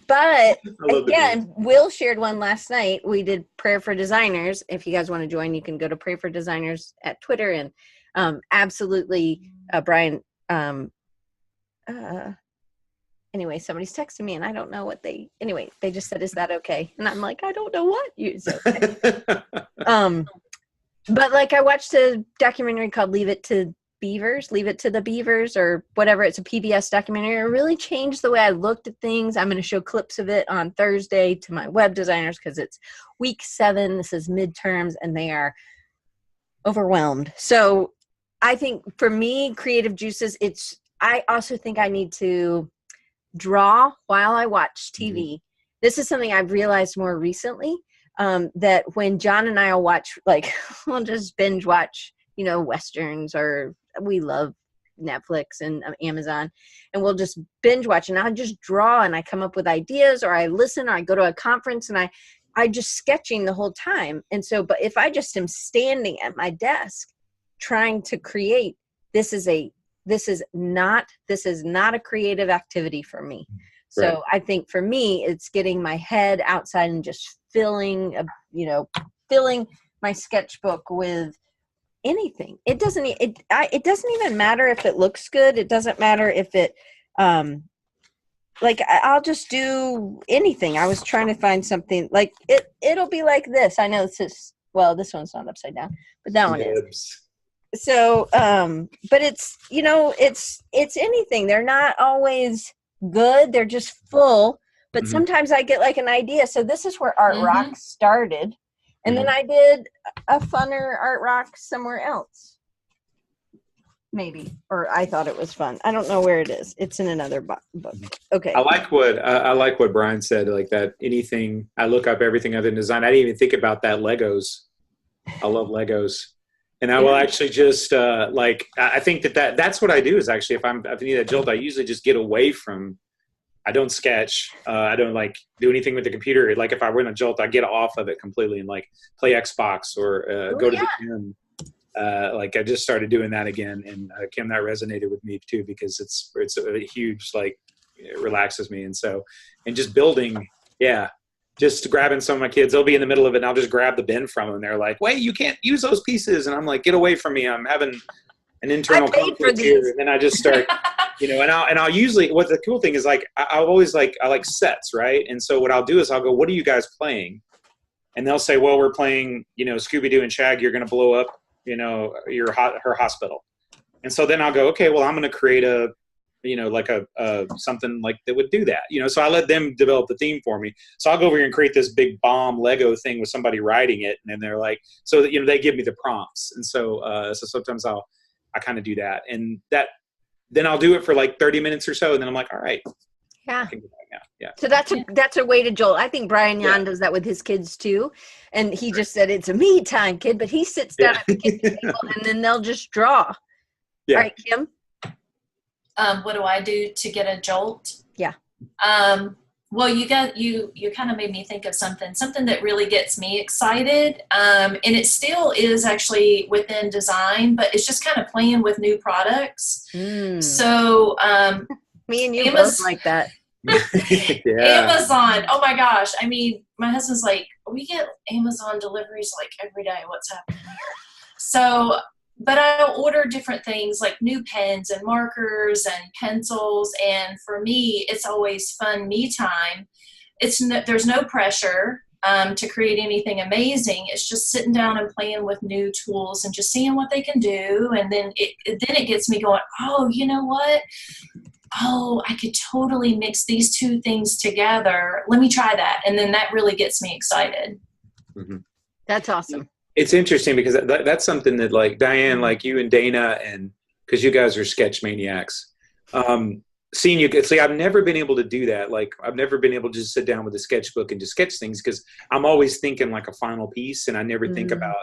But again, Will shared one last night. We did Prayer for Designers. If you guys want to join, you can go to Pray for Designers at Twitter. And absolutely, Brian. Anyway, somebody's texting me, and I don't know what they just said, "Is that okay?" And I'm like, I don't know what you said. Okay. But like, I watched a documentary called Leave It to the Beavers, or whatever. It's a PBS documentary. It really changed the way I looked at things. I'm going to show clips of it on Thursday to my web designers because it's week 7. This is midterms, and they are overwhelmed. So I think for me, creative juices, I also think I need to draw while I watch TV. Mm-hmm. This is something I've realized more recently, that when John and I will watch, like, we'll just binge watch, Westerns, or we love Netflix and Amazon, and we'll just binge watch, and I'll just draw, and I come up with ideas, or I listen, or I go to a conference, and I just sketching the whole time. And so, but if I just am standing at my desk trying to create, this is not a creative activity for me. So right. I think for me, it's getting my head outside and just filling my sketchbook with anything. It doesn't even matter if it looks good. It doesn't matter if it, I'll just do anything. I was trying to find something like it'll be like this. I know this one's not upside down, but that one is. So, but it's anything. They're not always good. They're just full. But mm-hmm. sometimes I get like an idea. So this is where Art mm-hmm. Rock started. And mm-hmm. then I did a funner Art Rock somewhere else. Maybe. Or I thought it was fun. I don't know where it is. It's in another book. Okay. I like what Brian said, like that anything, I look up everything other than design. I didn't even think about that. Legos. I love Legos. And I will actually just I think that's what I do is actually if I need a jolt, I usually just get away from. I don't sketch. I don't do anything with the computer. Like if I win a jolt, I get off of it completely and play Xbox or go to the gym. I just started doing that again, and Kim, that resonated with me too because it's a huge it relaxes me, and just building, yeah. Just grabbing some of my kids, they'll be in the middle of it, and I'll just grab the bin from them. They're like, "Wait, you can't use those pieces," and I'm like, "Get away from me! I'm having an internal conflict here." And then I just start, and I'll usually. What the cool thing is, I always I like sets, right? And so what I'll do is I'll go, "What are you guys playing?" And they'll say, "Well, we're playing, Scooby Doo and Shag. You're going to blow up, her hospital." And so then I'll go, "Okay, well, I'm going to create a." Something that would do that, so I let them develop the theme for me. So I'll go over here and create this big bomb Lego thing with somebody writing it. And then they're like, so that, they give me the prompts. And so sometimes I kind of do that, and then I'll do it for 30 minutes or so. And then I'm like, all right. Yeah. I can go back now. Yeah. So that's a way to jolt. I think Brian Yan does that with his kids too. And he just said, it's a me time, kid, but he sits down at the kitchen table and then they'll just draw. Yeah. All right, Kim. What do I do to get a jolt? Yeah. Well, you kind of made me think of something that really gets me excited. And it still is actually within design, but it's just kind of playing with new products. Mm. So, me and you both like that. Amazon. Oh my gosh. I mean, my husband's like, we get Amazon deliveries every day. What's happening here? So, but I'll order different things like new pens and markers and pencils. And for me, it's always fun me time. There's no pressure to create anything amazing. It's just sitting down and playing with new tools and just seeing what they can do. And then it gets me going, oh, you know what? Oh, I could totally mix these two things together. Let me try that. And then that really gets me excited. Mm-hmm. That's awesome. It's interesting because that's something that Diane, you and Dana, and because you guys are sketch maniacs, seeing you, I've never been able to do that. I've never been able to just sit down with a sketchbook and just sketch things because I'm always thinking a final piece, and I never think about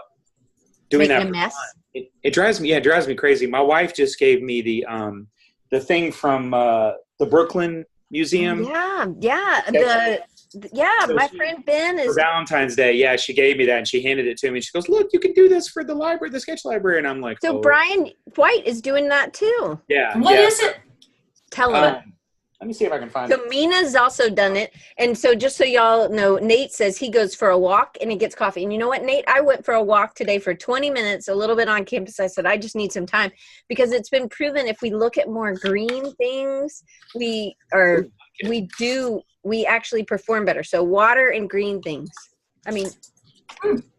doing making that. A mess. It drives me crazy. My wife just gave me the thing from the Brooklyn Museum. Yeah. So My friend Ben for is. Valentine's Day, yeah, she gave me that and she handed it to me. She goes, "Look, you can do this for the library, the sketch library." And I'm like, So "Oh, Brian White is doing that too. yeah." What is it? Tell him. Let me see if I can find So it. Mina's also done it. And so just so y'all know, Nate says he goes for a walk and he gets coffee. And you know what, Nate? I went for a walk today for 20 minutes, a little bit on campus. I said, I just need some time because it's been proven if we look at more green things, we actually perform better. So water and green things. I mean,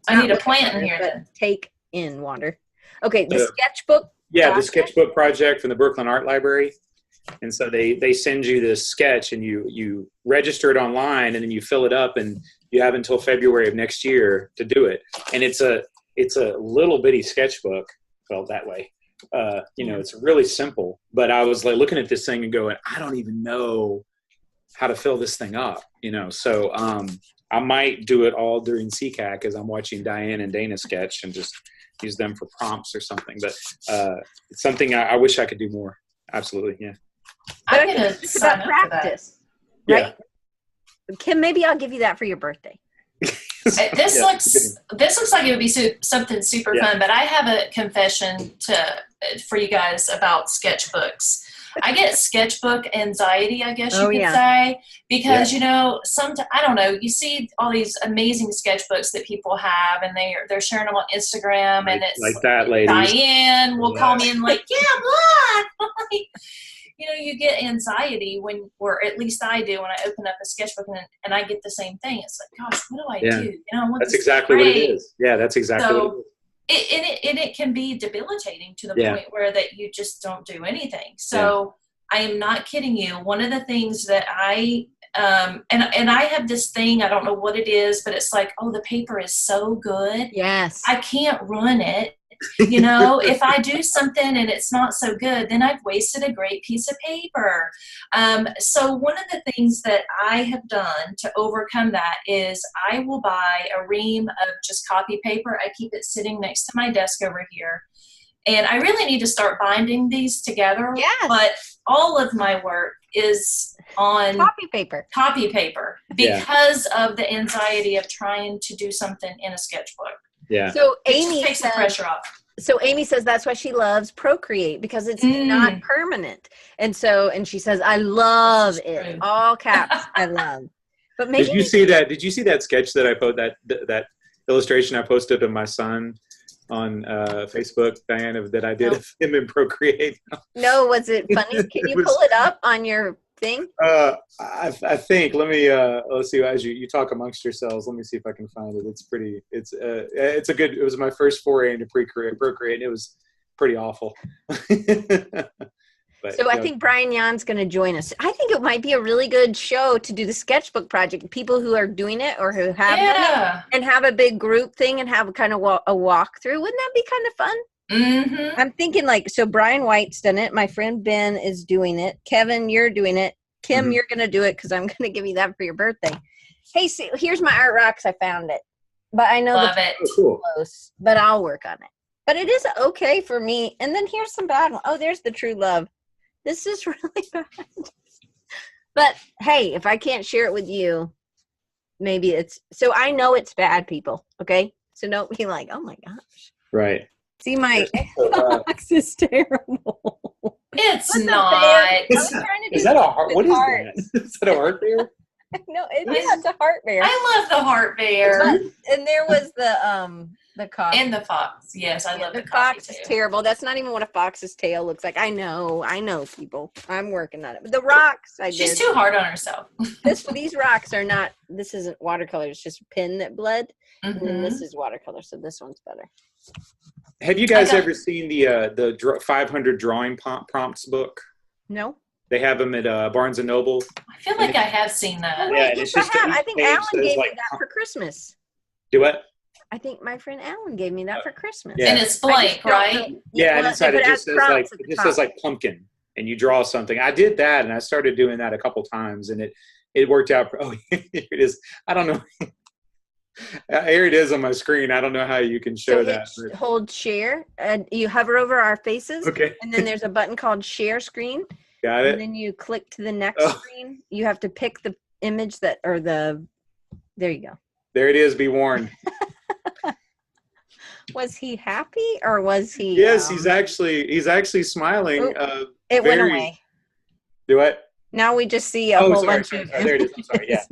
I need a not plant water, in here but then. take in water. Okay, the sketchbook. Yeah, the project? sketchbook project from the Brooklyn Art Library. And so they send you this sketch and you register it online and then you fill it up and you have until February of next year to do it. And it's a little bitty sketchbook, felt that way. It's really simple, but I was like looking at this thing and going, I don't even know how to fill this thing up, So I might do it all during CCAC as I'm watching Diane and Dana sketch and just use them for prompts or something. But it's something I wish I could do more. Absolutely, yeah. I'm going to sign up for that. Right? Yeah. Kim, maybe I'll give you that for your birthday. This looks like it would be something super fun, but I have a confession for you guys about sketchbooks. I get sketchbook anxiety, I guess you could say, because I don't know. You see all these amazing sketchbooks that people have, and they're sharing them on Instagram, and it's like that, ladies. Diane will call me and like, what? You get anxiety or at least I do when I open up a sketchbook and I get the same thing. It's like, gosh, what do I do? That's exactly what it is. Yeah, that's exactly what it is. It can be debilitating to the point where that you just don't do anything. So I am not kidding you. One of the things that I and I have this thing, I don't know what it is, but it's like, oh, the paper is so good. Yes. I can't ruin it. If I do something and it's not so good, then I've wasted a great piece of paper. So one of the things that I have done to overcome that is I will buy a ream of just copy paper. I keep it sitting next to my desk over here. And I really need to start binding these together. Yes. But all of my work is on copy paper because of the anxiety of trying to do something in a sketchbook. Yeah. So Amy takes the pressure off. So Amy says that's why she loves Procreate because it's not permanent. And she says, I love it. True. All caps. I love. But maybe Did you see that sketch that I posted, that illustration I posted of my son on Facebook, Diane, that I did of him in Procreate? No, was it funny? Can you pull it up on your thing? I think. Let me. Let's see. As you talk amongst yourselves, let me see if I can find it. It's pretty. It's a good. It was my first foray into Procreate, and it was pretty awful. But, I think Brian Jan's going to join us. I think it might be a really good show to do the sketchbook project. People who are doing it or who have done it, and have a big group thing and have a kind of a walkthrough. Wouldn't that be kind of fun? Mm-hmm. I'm thinking so Brian White's done it. My friend Ben is doing it. Kevin, you're doing it. Kim, you're going to do it because I'm going to give you that for your birthday. Hey, see, here's my Art Rocks. I found it. But I know it's close, but I'll work on it. But it is okay for me. And then here's some bad one. Oh, there's the True Love. This is really bad. But hey, if I can't share it with you, maybe so I know it's bad, people. Okay. So don't be like, oh my gosh. Right. See, my box is terrible. It's not. Is that a heart? What is that? Is that a heart bear? No, it's a heart bear. I love the heart bear. And there was the cock. And the fox. Yes, I love the fox. Is terrible. That's not even what a fox's tail looks like. I know, people. I'm working on it. But the rocks, She's too hard on herself. These rocks are not. This isn't watercolor. It's just pen that bled. Mm-hmm. And then this is watercolor, so this one's better. Have you guys ever seen the 500 drawing prompts book? No. They have them at Barnes & Noble. I feel like I have seen that. Yeah, yes, I think Alan gave me that for Christmas. Do what? I think my friend Alan gave me that for Christmas. Yeah. And it's blank, right? Yeah, and inside it just says like pumpkin, and you draw something. I did that, and I started doing that a couple times, and it worked out. Oh, here it is. I don't know. Here it is on my screen. I don't know how you can show that. Hold share, and you hover over our faces. Okay. And then there's a button called share screen. Got And it. then you click to the next Oh. screen. You have to pick the image that, or there you go. There it is. Be warned. Was he happy or was he? Yes, he's actually smiling. It went away. Do what? Now we just see a Oh, whole sorry, bunch sorry, of. sorry. There it is. I'm sorry. Yeah.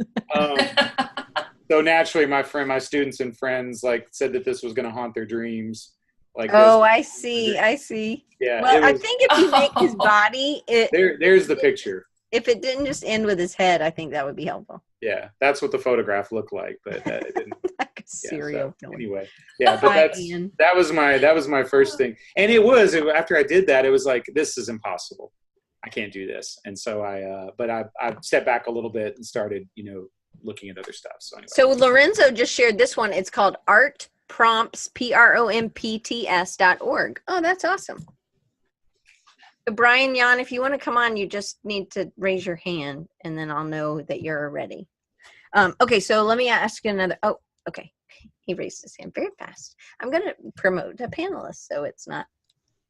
So naturally, my students and friends like said that this was going to haunt their dreams. Like Oh, this. I see. I see. Yeah. Well, I was, think if you make his body, there's the picture. if it didn't just end with his head, I think that would be helpful. Yeah, that's what the photograph looked like, but it didn't. Like a serial killer. Anyway, yeah, but that was my first thing, and after I did that, it was like, this is impossible. I can't do this, and so I stepped back a little bit and started, looking at other stuff. So anyway. So Lorenzo just shared this one. It's called artprompts, prompts.org. Oh, that's awesome. So Brian, Jan, if you want to come on, you just need to raise your hand, and then I'll know that you're ready. Okay, so let me ask you another. Oh, okay. He raised his hand very fast. I'm going to promote a panelist, so it's not.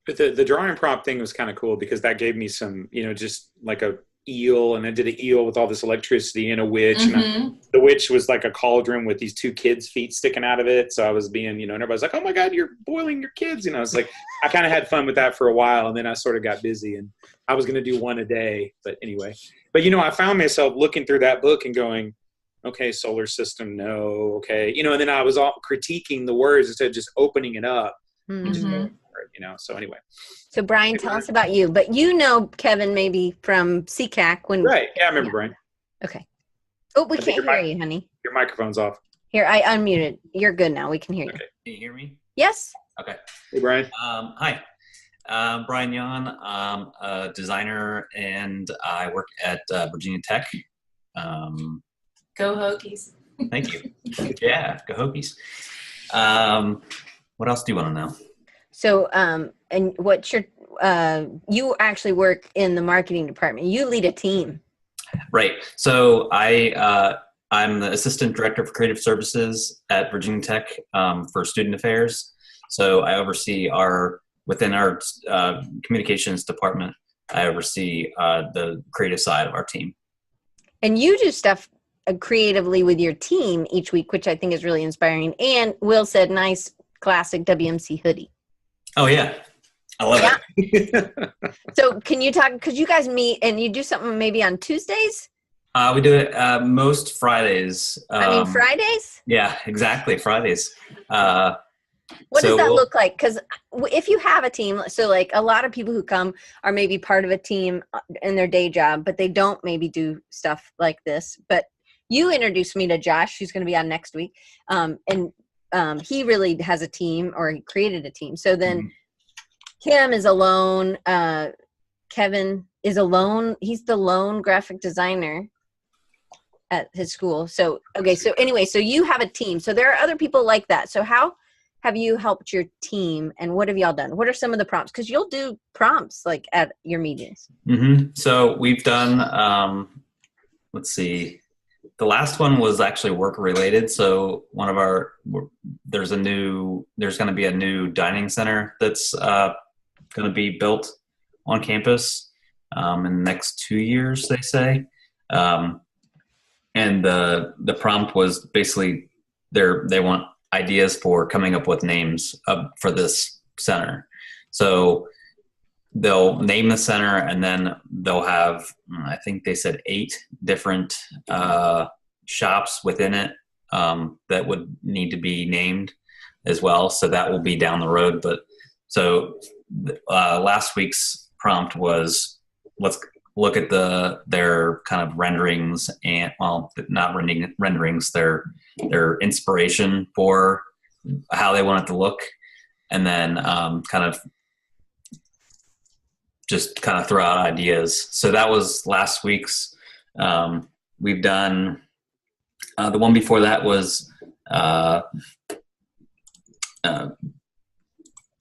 But the drawing prompt thing was kind of cool because that gave me some, just like a eel, and I did an eel with all this electricity and a witch. Mm-hmm. And the witch was like a cauldron with these two kids' feet sticking out of it. So I was being, and everybody's like, oh my God, you're boiling your kids. It's like, I kind of had fun with that for a while. And then I sort of got busy and I was going to do one a day. But anyway, I found myself looking through that book and going, okay, solar system, no. Okay. And then I was all critiquing the words instead of just opening it up. And just going for it, so anyway. So Brian, tell us about you. But Kevin, maybe from CCAC. Right. Yeah, I remember Brian. Okay. Oh, we can't hear you, honey. Your microphone's off. Here, I unmuted. You're good now. We can hear you. Okay. Can you hear me? Yes. Okay. Hey, Brian. Hi. Brian Jan. I'm a designer, and I work at Virginia Tech. Go Hokies. Thank you. Yeah, go Hokies. What else do you want to know? So, and what's your, you actually work in the marketing department. You lead a team. Right. So I'm the assistant director for creative services at Virginia Tech for student affairs. So I oversee within our communications department, I oversee the creative side of our team. And you do stuff creatively with your team each week, which I think is really inspiring. And Will said, nice classic WMC hoodie. Oh yeah. I love it. So can you talk, because you guys meet and you do something maybe on Tuesdays? We do it most Fridays. Fridays? Yeah, exactly. Fridays. What does that look like? Because if you have a team, so like a lot of people who come are maybe part of a team in their day job, but they don't maybe do stuff like this. But you introduced me to Josh, who's going to be on next week. And he really has a team, or he created a team. So then Kim is alone. Kevin is alone. He's the lone graphic designer at his school. So, okay. So anyway, so you have a team. So there are other people like that. So how have you helped your team, and what have y'all done? What are some of the prompts? Because you'll do prompts like at your meetings. So we've done, let's see, the last one was actually work related. So there's going to be a new dining center that's going to be built on campus in the next 2 years, they say. And the prompt was basically they want ideas for coming up with names for this center. So they'll name the center, and then they'll have, I think they said 8 different shops within it that would need to be named as well. So that will be down the road. But so last week's prompt was, let's look at their kind of renderings, and not renderings, their inspiration for how they want it to look, and then kind of throw out ideas. So that was last week's. We've done the one before that was what did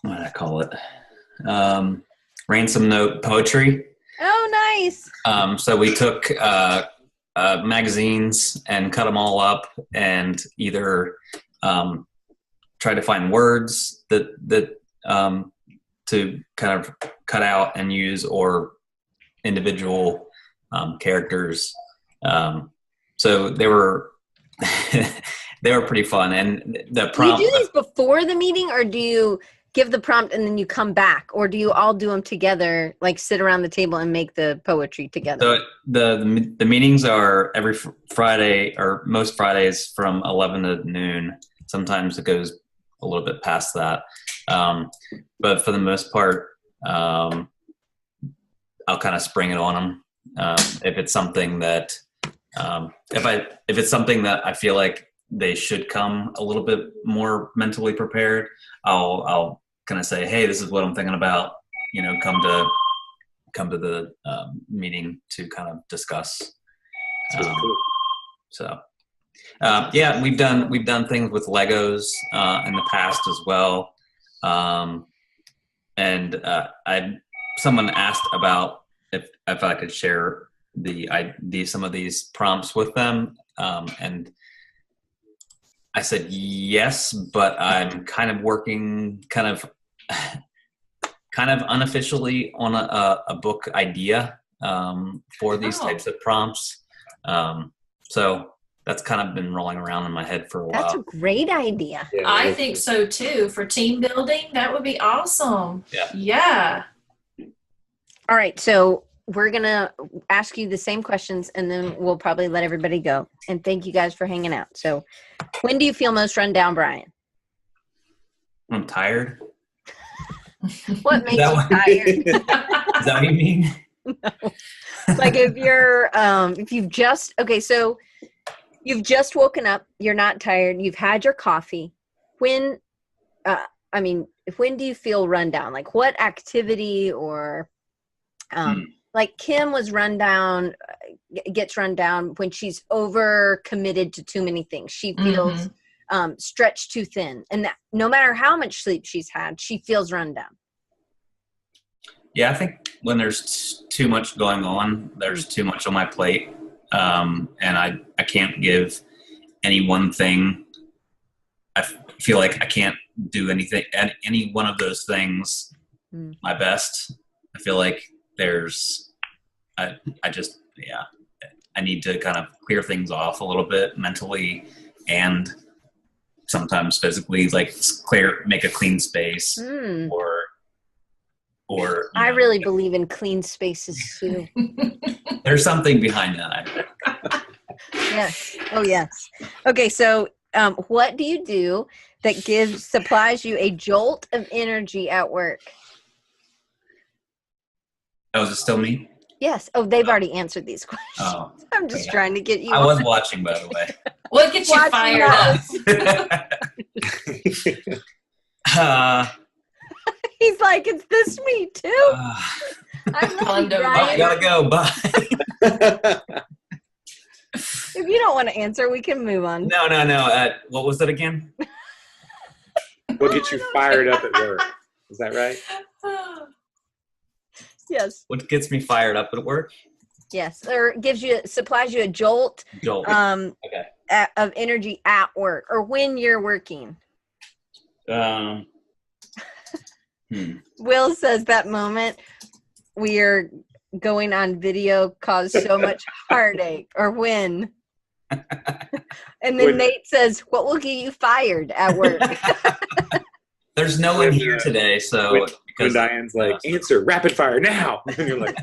I call it? Ransom note poetry. Oh, nice. So we took magazines and cut them all up, and either try to find words that to kind of cut out and use, or individual characters. So they were they were pretty fun. And the prompt. Do you do these before the meeting, or do you give the prompt and then you come back, or do you all do them together, like sit around the table and make the poetry together? So the meetings are every Friday, or most Fridays, from 11 to noon. Sometimes it goes a little bit past that, but for the most part, I'll kind of spring it on them if it's something that if it's something that I feel like they should come a little bit more mentally prepared. I'll kind of say, hey, this is what I'm thinking about. Come to the meeting to kind of discuss. So yeah, we've done things with Legos in the past as well. And someone asked about if I could share some of these prompts with them, and I said yes, but I'm kind of working kind of unofficially on a book idea for these types of prompts. So that's kind of been rolling around in my head for a while. That's a great idea. Yeah, I think so too. For team building, that would be awesome. Yeah. All right, so we're going to ask you the same questions, and then we'll probably let everybody go. And thank you guys for hanging out. So when do you feel most run down, Brian? I'm tired. What makes you tired? Is that what you mean? No. Like if you're, if you've just, okay, so you've just woken up, you're not tired, you've had your coffee. When, when do you feel run down? Like what activity or, like Kim was gets run down when she's over committed to too many things. She feels stretched too thin, and that no matter how much sleep she's had, she feels run down. Yeah, I think when there's too much going on, there's too much on my plate, and I can't give any one thing. I feel like I can't do anything, any one of those things my best. I feel like I need to kind of clear things off a little bit mentally and sometimes physically, like make a clean space or I really believe in clean spaces too. There's something behind that. Yes. Oh yes. Okay. So, what do you do that supplies you a jolt of energy at work? Oh, is it still me? Yes. Oh, they've already answered these questions. Oh, I'm just trying to get you. I was watching, by the way. What gets you fired up? He's like, it's this me too. I gotta go. Bye. If you don't want to answer, we can move on. No. What was it again? What gets you fired up at work? Is that right? Yes. What gets me fired up at work? Yes, or supplies you a jolt. Okay. Of energy at work or when you're working. Will says that moment we are going on video caused so much heartache, or when. And then Nate says, what will get you fired at work? There's no one here today, so when Diane's like, answer rapid fire now. And you're like,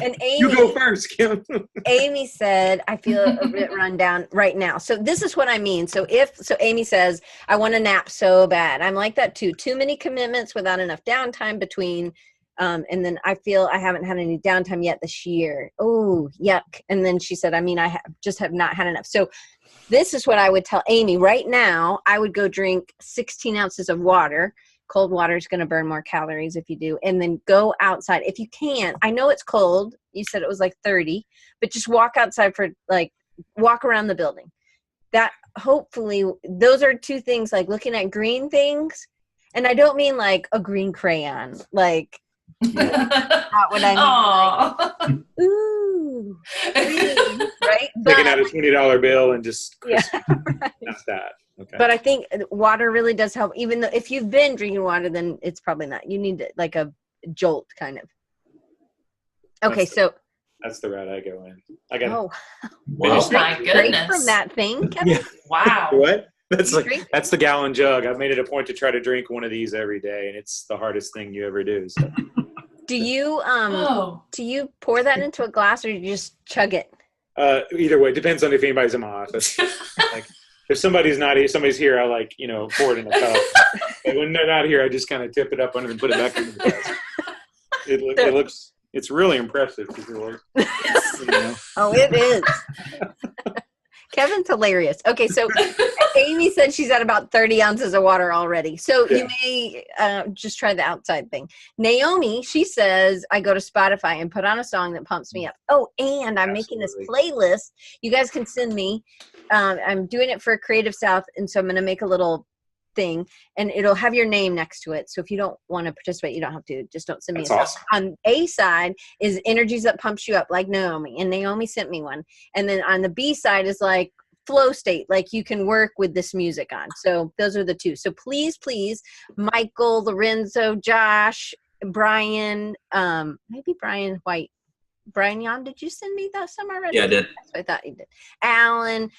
and Amy, you go first, Kim. Amy said, I feel a bit run down right now. So this is what I mean. So Amy says, I want a nap so bad. I'm like that too. Too many commitments without enough downtime between. And then I feel I haven't had any downtime yet this year. Oh, yuck. And then she said, I just have not had enough. So this is what I would tell Amy right now. I would go drink 16 ounces of water. Cold water is going to burn more calories if you do. And then go outside. If you can, I know it's cold. You said it was like 30, but just walk outside walk around the building. That hopefully, those are two things, like looking at green things. And I don't mean like a green crayon, like, not what I mean. Like, ooh, green, right? Taking out a $20 bill and just right. That's that. Okay. But I think water really does help. Even though if you've been drinking water, then it's probably not. You need like a jolt kind of. Okay, that's the route I go in. I got oh, Oh my drink goodness. from that thing, Kevin. Yeah. Wow. What? That's You drink? that's the gallon jug. I've made it a point to try to drink one of these every day, and it's the hardest thing you ever do. So. Do you Oh. do you pour that into a glass, or do you just chug it? Either way, it depends on if anybody's in my office. Like, if somebody's not here, somebody's here, I pour it in a cup. But when they're not here, I just kind of tip it up under and put it back in the glass. It looks, it's really impressive. Oh, it is. Kevin's hilarious. Okay, so Amy said she's at about 30 ounces of water already. So you may just try the outside thing. Naomi, she says, I go to Spotify and put on a song that pumps me up. Oh, and I'm making this playlist. You guys can send me. I'm doing it for Creative South, and so I'm going to make a little thing, and it'll have your name next to it. So if you don't want to participate, you don't have to. Just don't send me a song. Awesome. On A side is energies that pumps you up, like Naomi, and Naomi sent me one. And then on the B side is like flow state, like you can work with this music on. So those are the two. So please, Michael, Lorenzo, Josh, Brian, maybe Brian White. Brian Yon, did you send me that some already? Yeah, I did. I thought you did. Alan,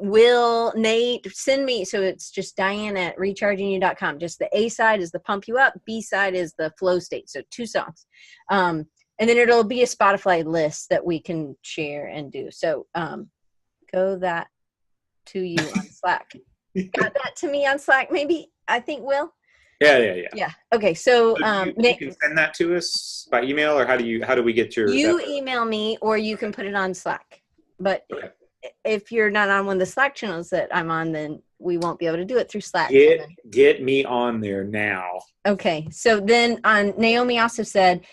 Will, Nate, send me. So it's just Diane at rechargingyou.com. Just the A side is the pump you up. B side is the flow state. So 2 songs. And then it'll be a Spotify list that we can share and do. So go that to you on Slack. Got that to me on Slack, maybe? I think, Will? Yeah. Okay, so you can send that to us by email, or how do we get your? You email me, or you can put it on Slack. But if you're not on one of the Slack channels that I'm on, then we won't be able to do it through Slack. Get me on there now. Okay, so then Naomi also said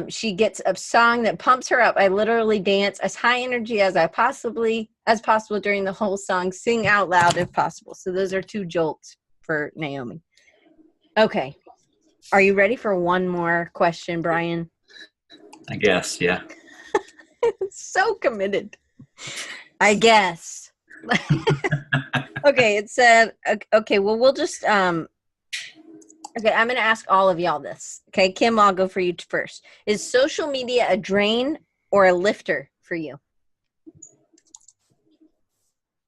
she gets a song that pumps her up. I literally dance as high energy as possible during the whole song. Sing out loud if possible. So those are 2 jolts for Naomi. Okay. Are you ready for one more question, Brian? I guess, yeah. So committed. I guess. Okay, it said, okay, well, we'll just, okay, I'm going to ask all of y'all this. Okay, Kim, I'll go for you first. Is social media a drain or a lifter for you?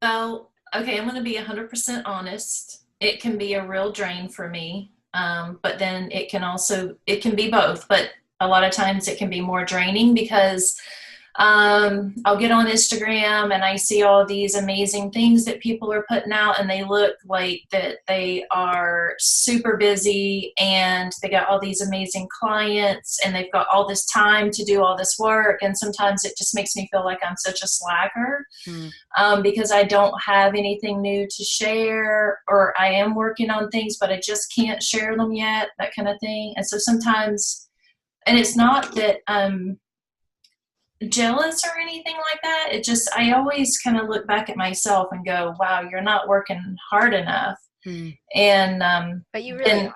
Well, okay, I'm going to be 100% honest. It can be a real drain for me. But then it can be both, but a lot of times it can be more draining because I'll get on Instagram and I see all these amazing things that people are putting out, and they look like that they are super busy and they got all these amazing clients and they've got all this time to do all this work. And sometimes it just makes me feel like I'm such a slacker because I don't have anything new to share, or I am working on things, but I just can't share them yet, that kind of thing. And so sometimes, and it's not that jealous or anything like that. It just, I always kind of look back at myself and go, wow, you're not working hard enough. And but you really are.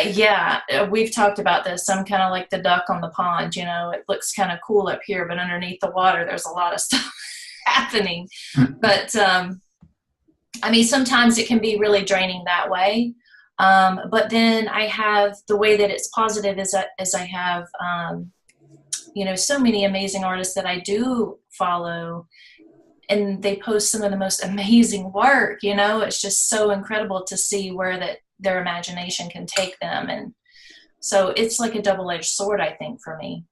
Yeah, we've talked about this. I'm kind of like the duck on the pond, it looks kind of cool up here, but underneath the water there's a lot of stuff happening. But I mean, sometimes it can be really draining that way. But then I have, the way that it's positive is that I have so many amazing artists that I do follow, and they post some of the most amazing work. It's just so incredible to see where their imagination can take them. And so it's like a double-edged sword, I think, for me.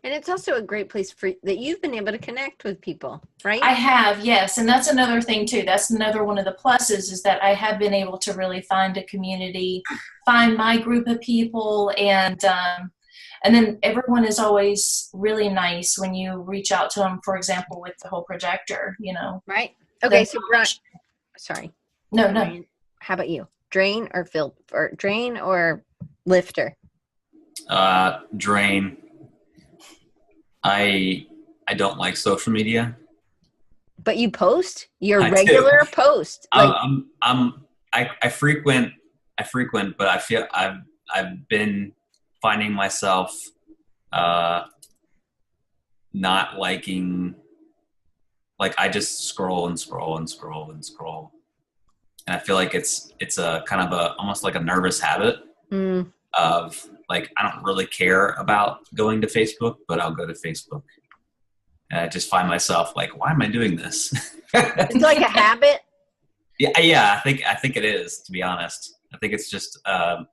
And it's also a great place that you've been able to connect with people, right? I have, yes. And that's another thing too. That's another one of the pluses, is that I have been able to really find a community, find my group of people, and then everyone is always really nice when you reach out to them, for example, with the whole projector, Right. Okay. So, Brian, sorry. No. Brian, how about you? Drain or drain or lifter? Drain. I don't like social media. But you post? You're a regular post. I frequent, but I feel I've been finding myself not liking, like I just scroll and scroll and scroll and scroll, and I feel like it's a kind of almost like a nervous habit of like, I don't really care about going to Facebook, but I'll go to Facebook. And I just find myself like, why am I doing this? It's like a habit. Yeah. I think it is, to be honest. I think it's just kind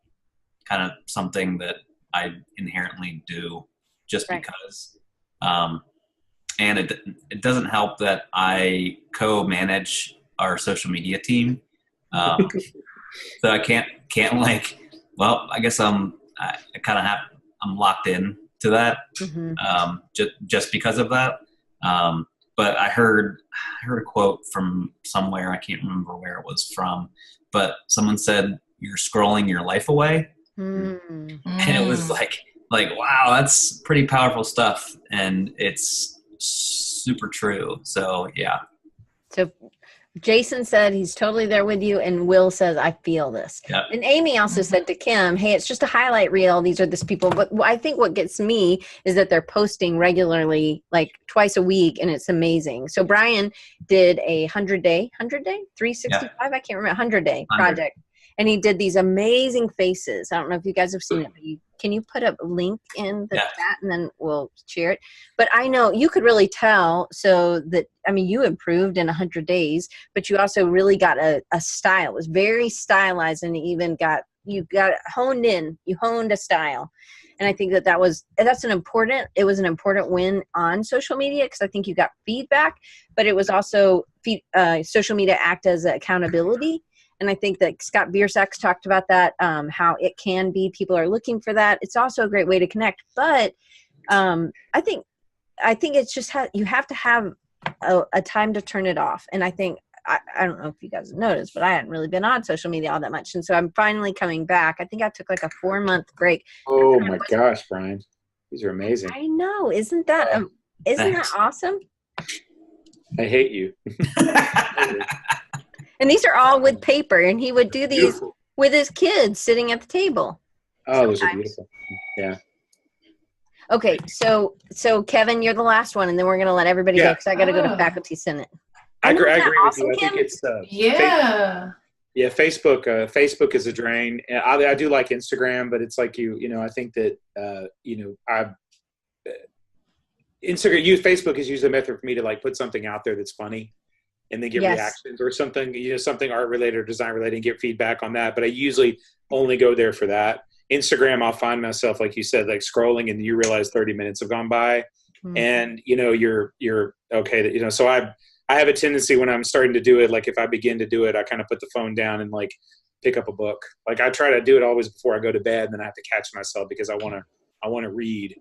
of something that I inherently do just because. And it doesn't help that I co-manage our social media team. So I can't like, well, I guess I'm locked in to that, just because of that. But I heard a quote from somewhere, I can't remember where it was from, but someone said, "You're scrolling your life away." And it was like, wow, that's pretty powerful stuff. And it's super true. So yeah. So Jason said he's totally there with you, and Will says, I feel this. Yep. And Amy also said to Kim, hey, it's just a highlight reel. These are these people. But I think what gets me is that they're posting regularly, like twice a week, and it's amazing. So Brian did a 100-day, 365, I can't remember, 100-day project. And he did these amazing faces. I don't know if you guys have seen it, but can you put a link in the chat and then we'll share it? But I know you could really tell, so that, I mean, you improved in 100 days, but you also really got a style. It was very stylized, and you got honed in. You honed a style. And I think it was an important win on social media, because I think you got feedback, but it was also social media act as accountability. And I think that Scott Biersack's talked about that, how it can be. People are looking for that. It's also a great way to connect. But I think it's just you have to have a time to turn it off. And I think, I don't know if you guys have noticed, but I hadn't really been on social media all that much. And so I'm finally coming back. I think I took like a 4-month break. Oh my gosh, Brian. These are amazing. I know. Isn't that awesome? I hate you. And these are all with paper, and he would do these with his kids sitting at the table. Oh, those are beautiful. Yeah. Okay, so Kevin, you're the last one, and then we're going to let everybody go, because I got to go to Faculty Senate. I agree awesome, with you. I think it's Facebook. Facebook is a drain. I do like Instagram, but it's like I think that Facebook is usually a method for me to like put something out there that's funny, and then get reactions or something, something art related or design related, and get feedback on that. But I usually only go there for that. Instagram, I'll find myself, like you said, like scrolling, and you realize 30 minutes have gone by, and you're okay. So I have a tendency when I'm starting to do it, like if I begin to do it, I kind of put the phone down and like pick up a book. Like I try to do it always before I go to bed, and then I have to catch myself because I want to read.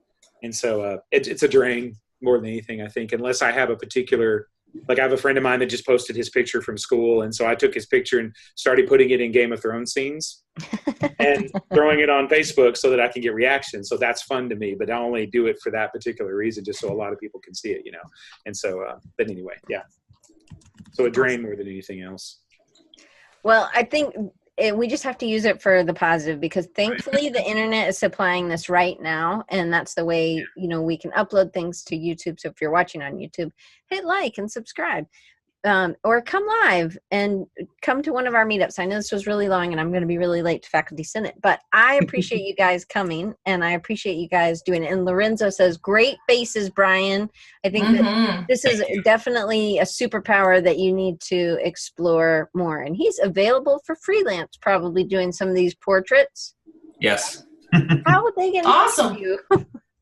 And so it's a drain more than anything, I think, unless I have a particular. Like I have a friend of mine that just posted his picture from school, and so I took his picture and started putting it in Game of Thrones scenes and throwing it on Facebook so that I can get reactions. So that's fun to me, but I only do it for that particular reason, just so a lot of people can see it, And so, but anyway, yeah. So a drain more than anything else. Well, I think we just have to use it for the positive, because thankfully the internet is supplying this right now, and that's the way we can upload things to YouTube. So if you're watching on YouTube, hit like and subscribe, or come live and come to one of our meetups. I know this was really long, and I'm going to be really late to Faculty Senate, but I appreciate you guys coming, and I appreciate you guys doing it. And Lorenzo says, great faces, Brian. I think that this is definitely a superpower that you need to explore more. And he's available for freelance, probably doing some of these portraits. Yes. How would they get in touch with you,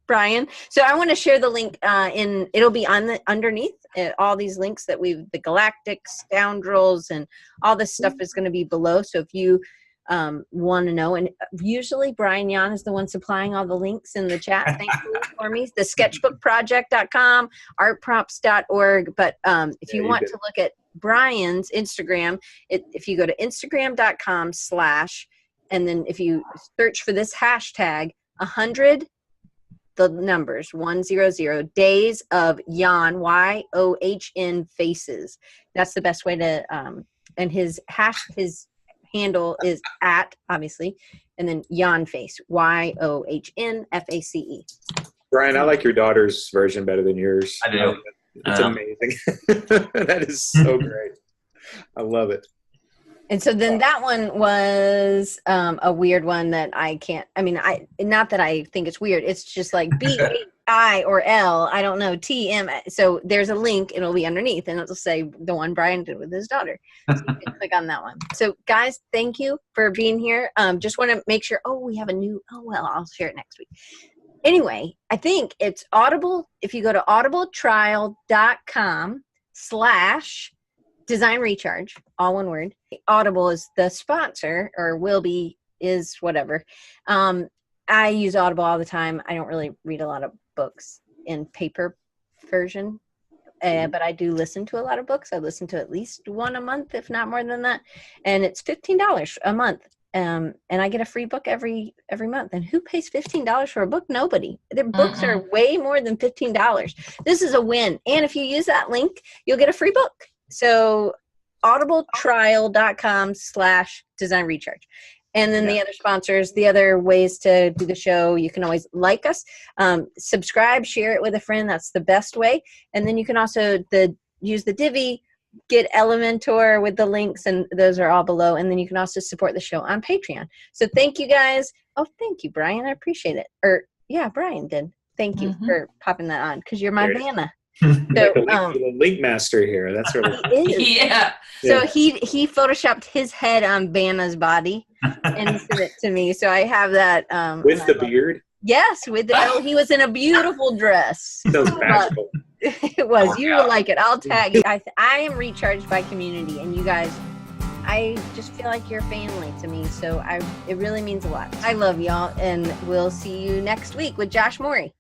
Brian? So I want to share the link it'll be underneath all these links that the Galactic Scoundrels and all this stuff is going to be below. So if you want to know, and usually Brian Yan is the one supplying all the links in the chat, thankfully for me, the sketchbookproject.com, artprops.org. But if you want to look at Brian's Instagram, if you go to instagram.com/ and then if you search for this hashtag 100, the numbers 100 days of Yon, YOHN faces. That's the best way to and his handle is at, obviously, and then Yon face, YOHNFACE. Brian, I like your daughter's version better than yours. I do. It's amazing. That is so great. I love it. And so then that one was a weird one that I can't, not that I think it's weird. It's just like B-A-I or L, I don't know, T-M. So there's a link, it'll be underneath, and it'll say the one Brian did with his daughter. So you can click on that one. So guys, thank you for being here. Just want to make sure, we have a new, I'll share it next week. Anyway, I think it's Audible. If you go to audibletrial.com/Design Recharge, all one word. Audible is the sponsor, or will be, is whatever. I use Audible all the time. I don't really read a lot of books in paper version, but I do listen to a lot of books. I listen to at least one a month, if not more than that. And it's $15 a month. And I get a free book every month. And who pays $15 for a book? Nobody. Their books are way more than $15. This is a win. And if you use that link, you'll get a free book. So audibletrial.com/Design Recharge. And then the other sponsors, the other ways to do the show, you can always like us, subscribe, share it with a friend. That's the best way. And then you can also use the Divi, get Elementor with the links, and those are all below. And then you can also support the show on Patreon. So thank you guys. Oh, thank you, Brian. I appreciate it. Brian did. Thank you for popping that on, because you're my Vanna. So, the link master here. That's really yeah. So he photoshopped his head on Vanna's body and sent it to me. So I have that with the beard. Yes, he was in a beautiful dress. That was magical. It was. You will like it. I'll tag you. I am recharged by community, and you guys, I just feel like you're family to me. So it really means a lot. I love y'all, and we'll see you next week with Josh Morey.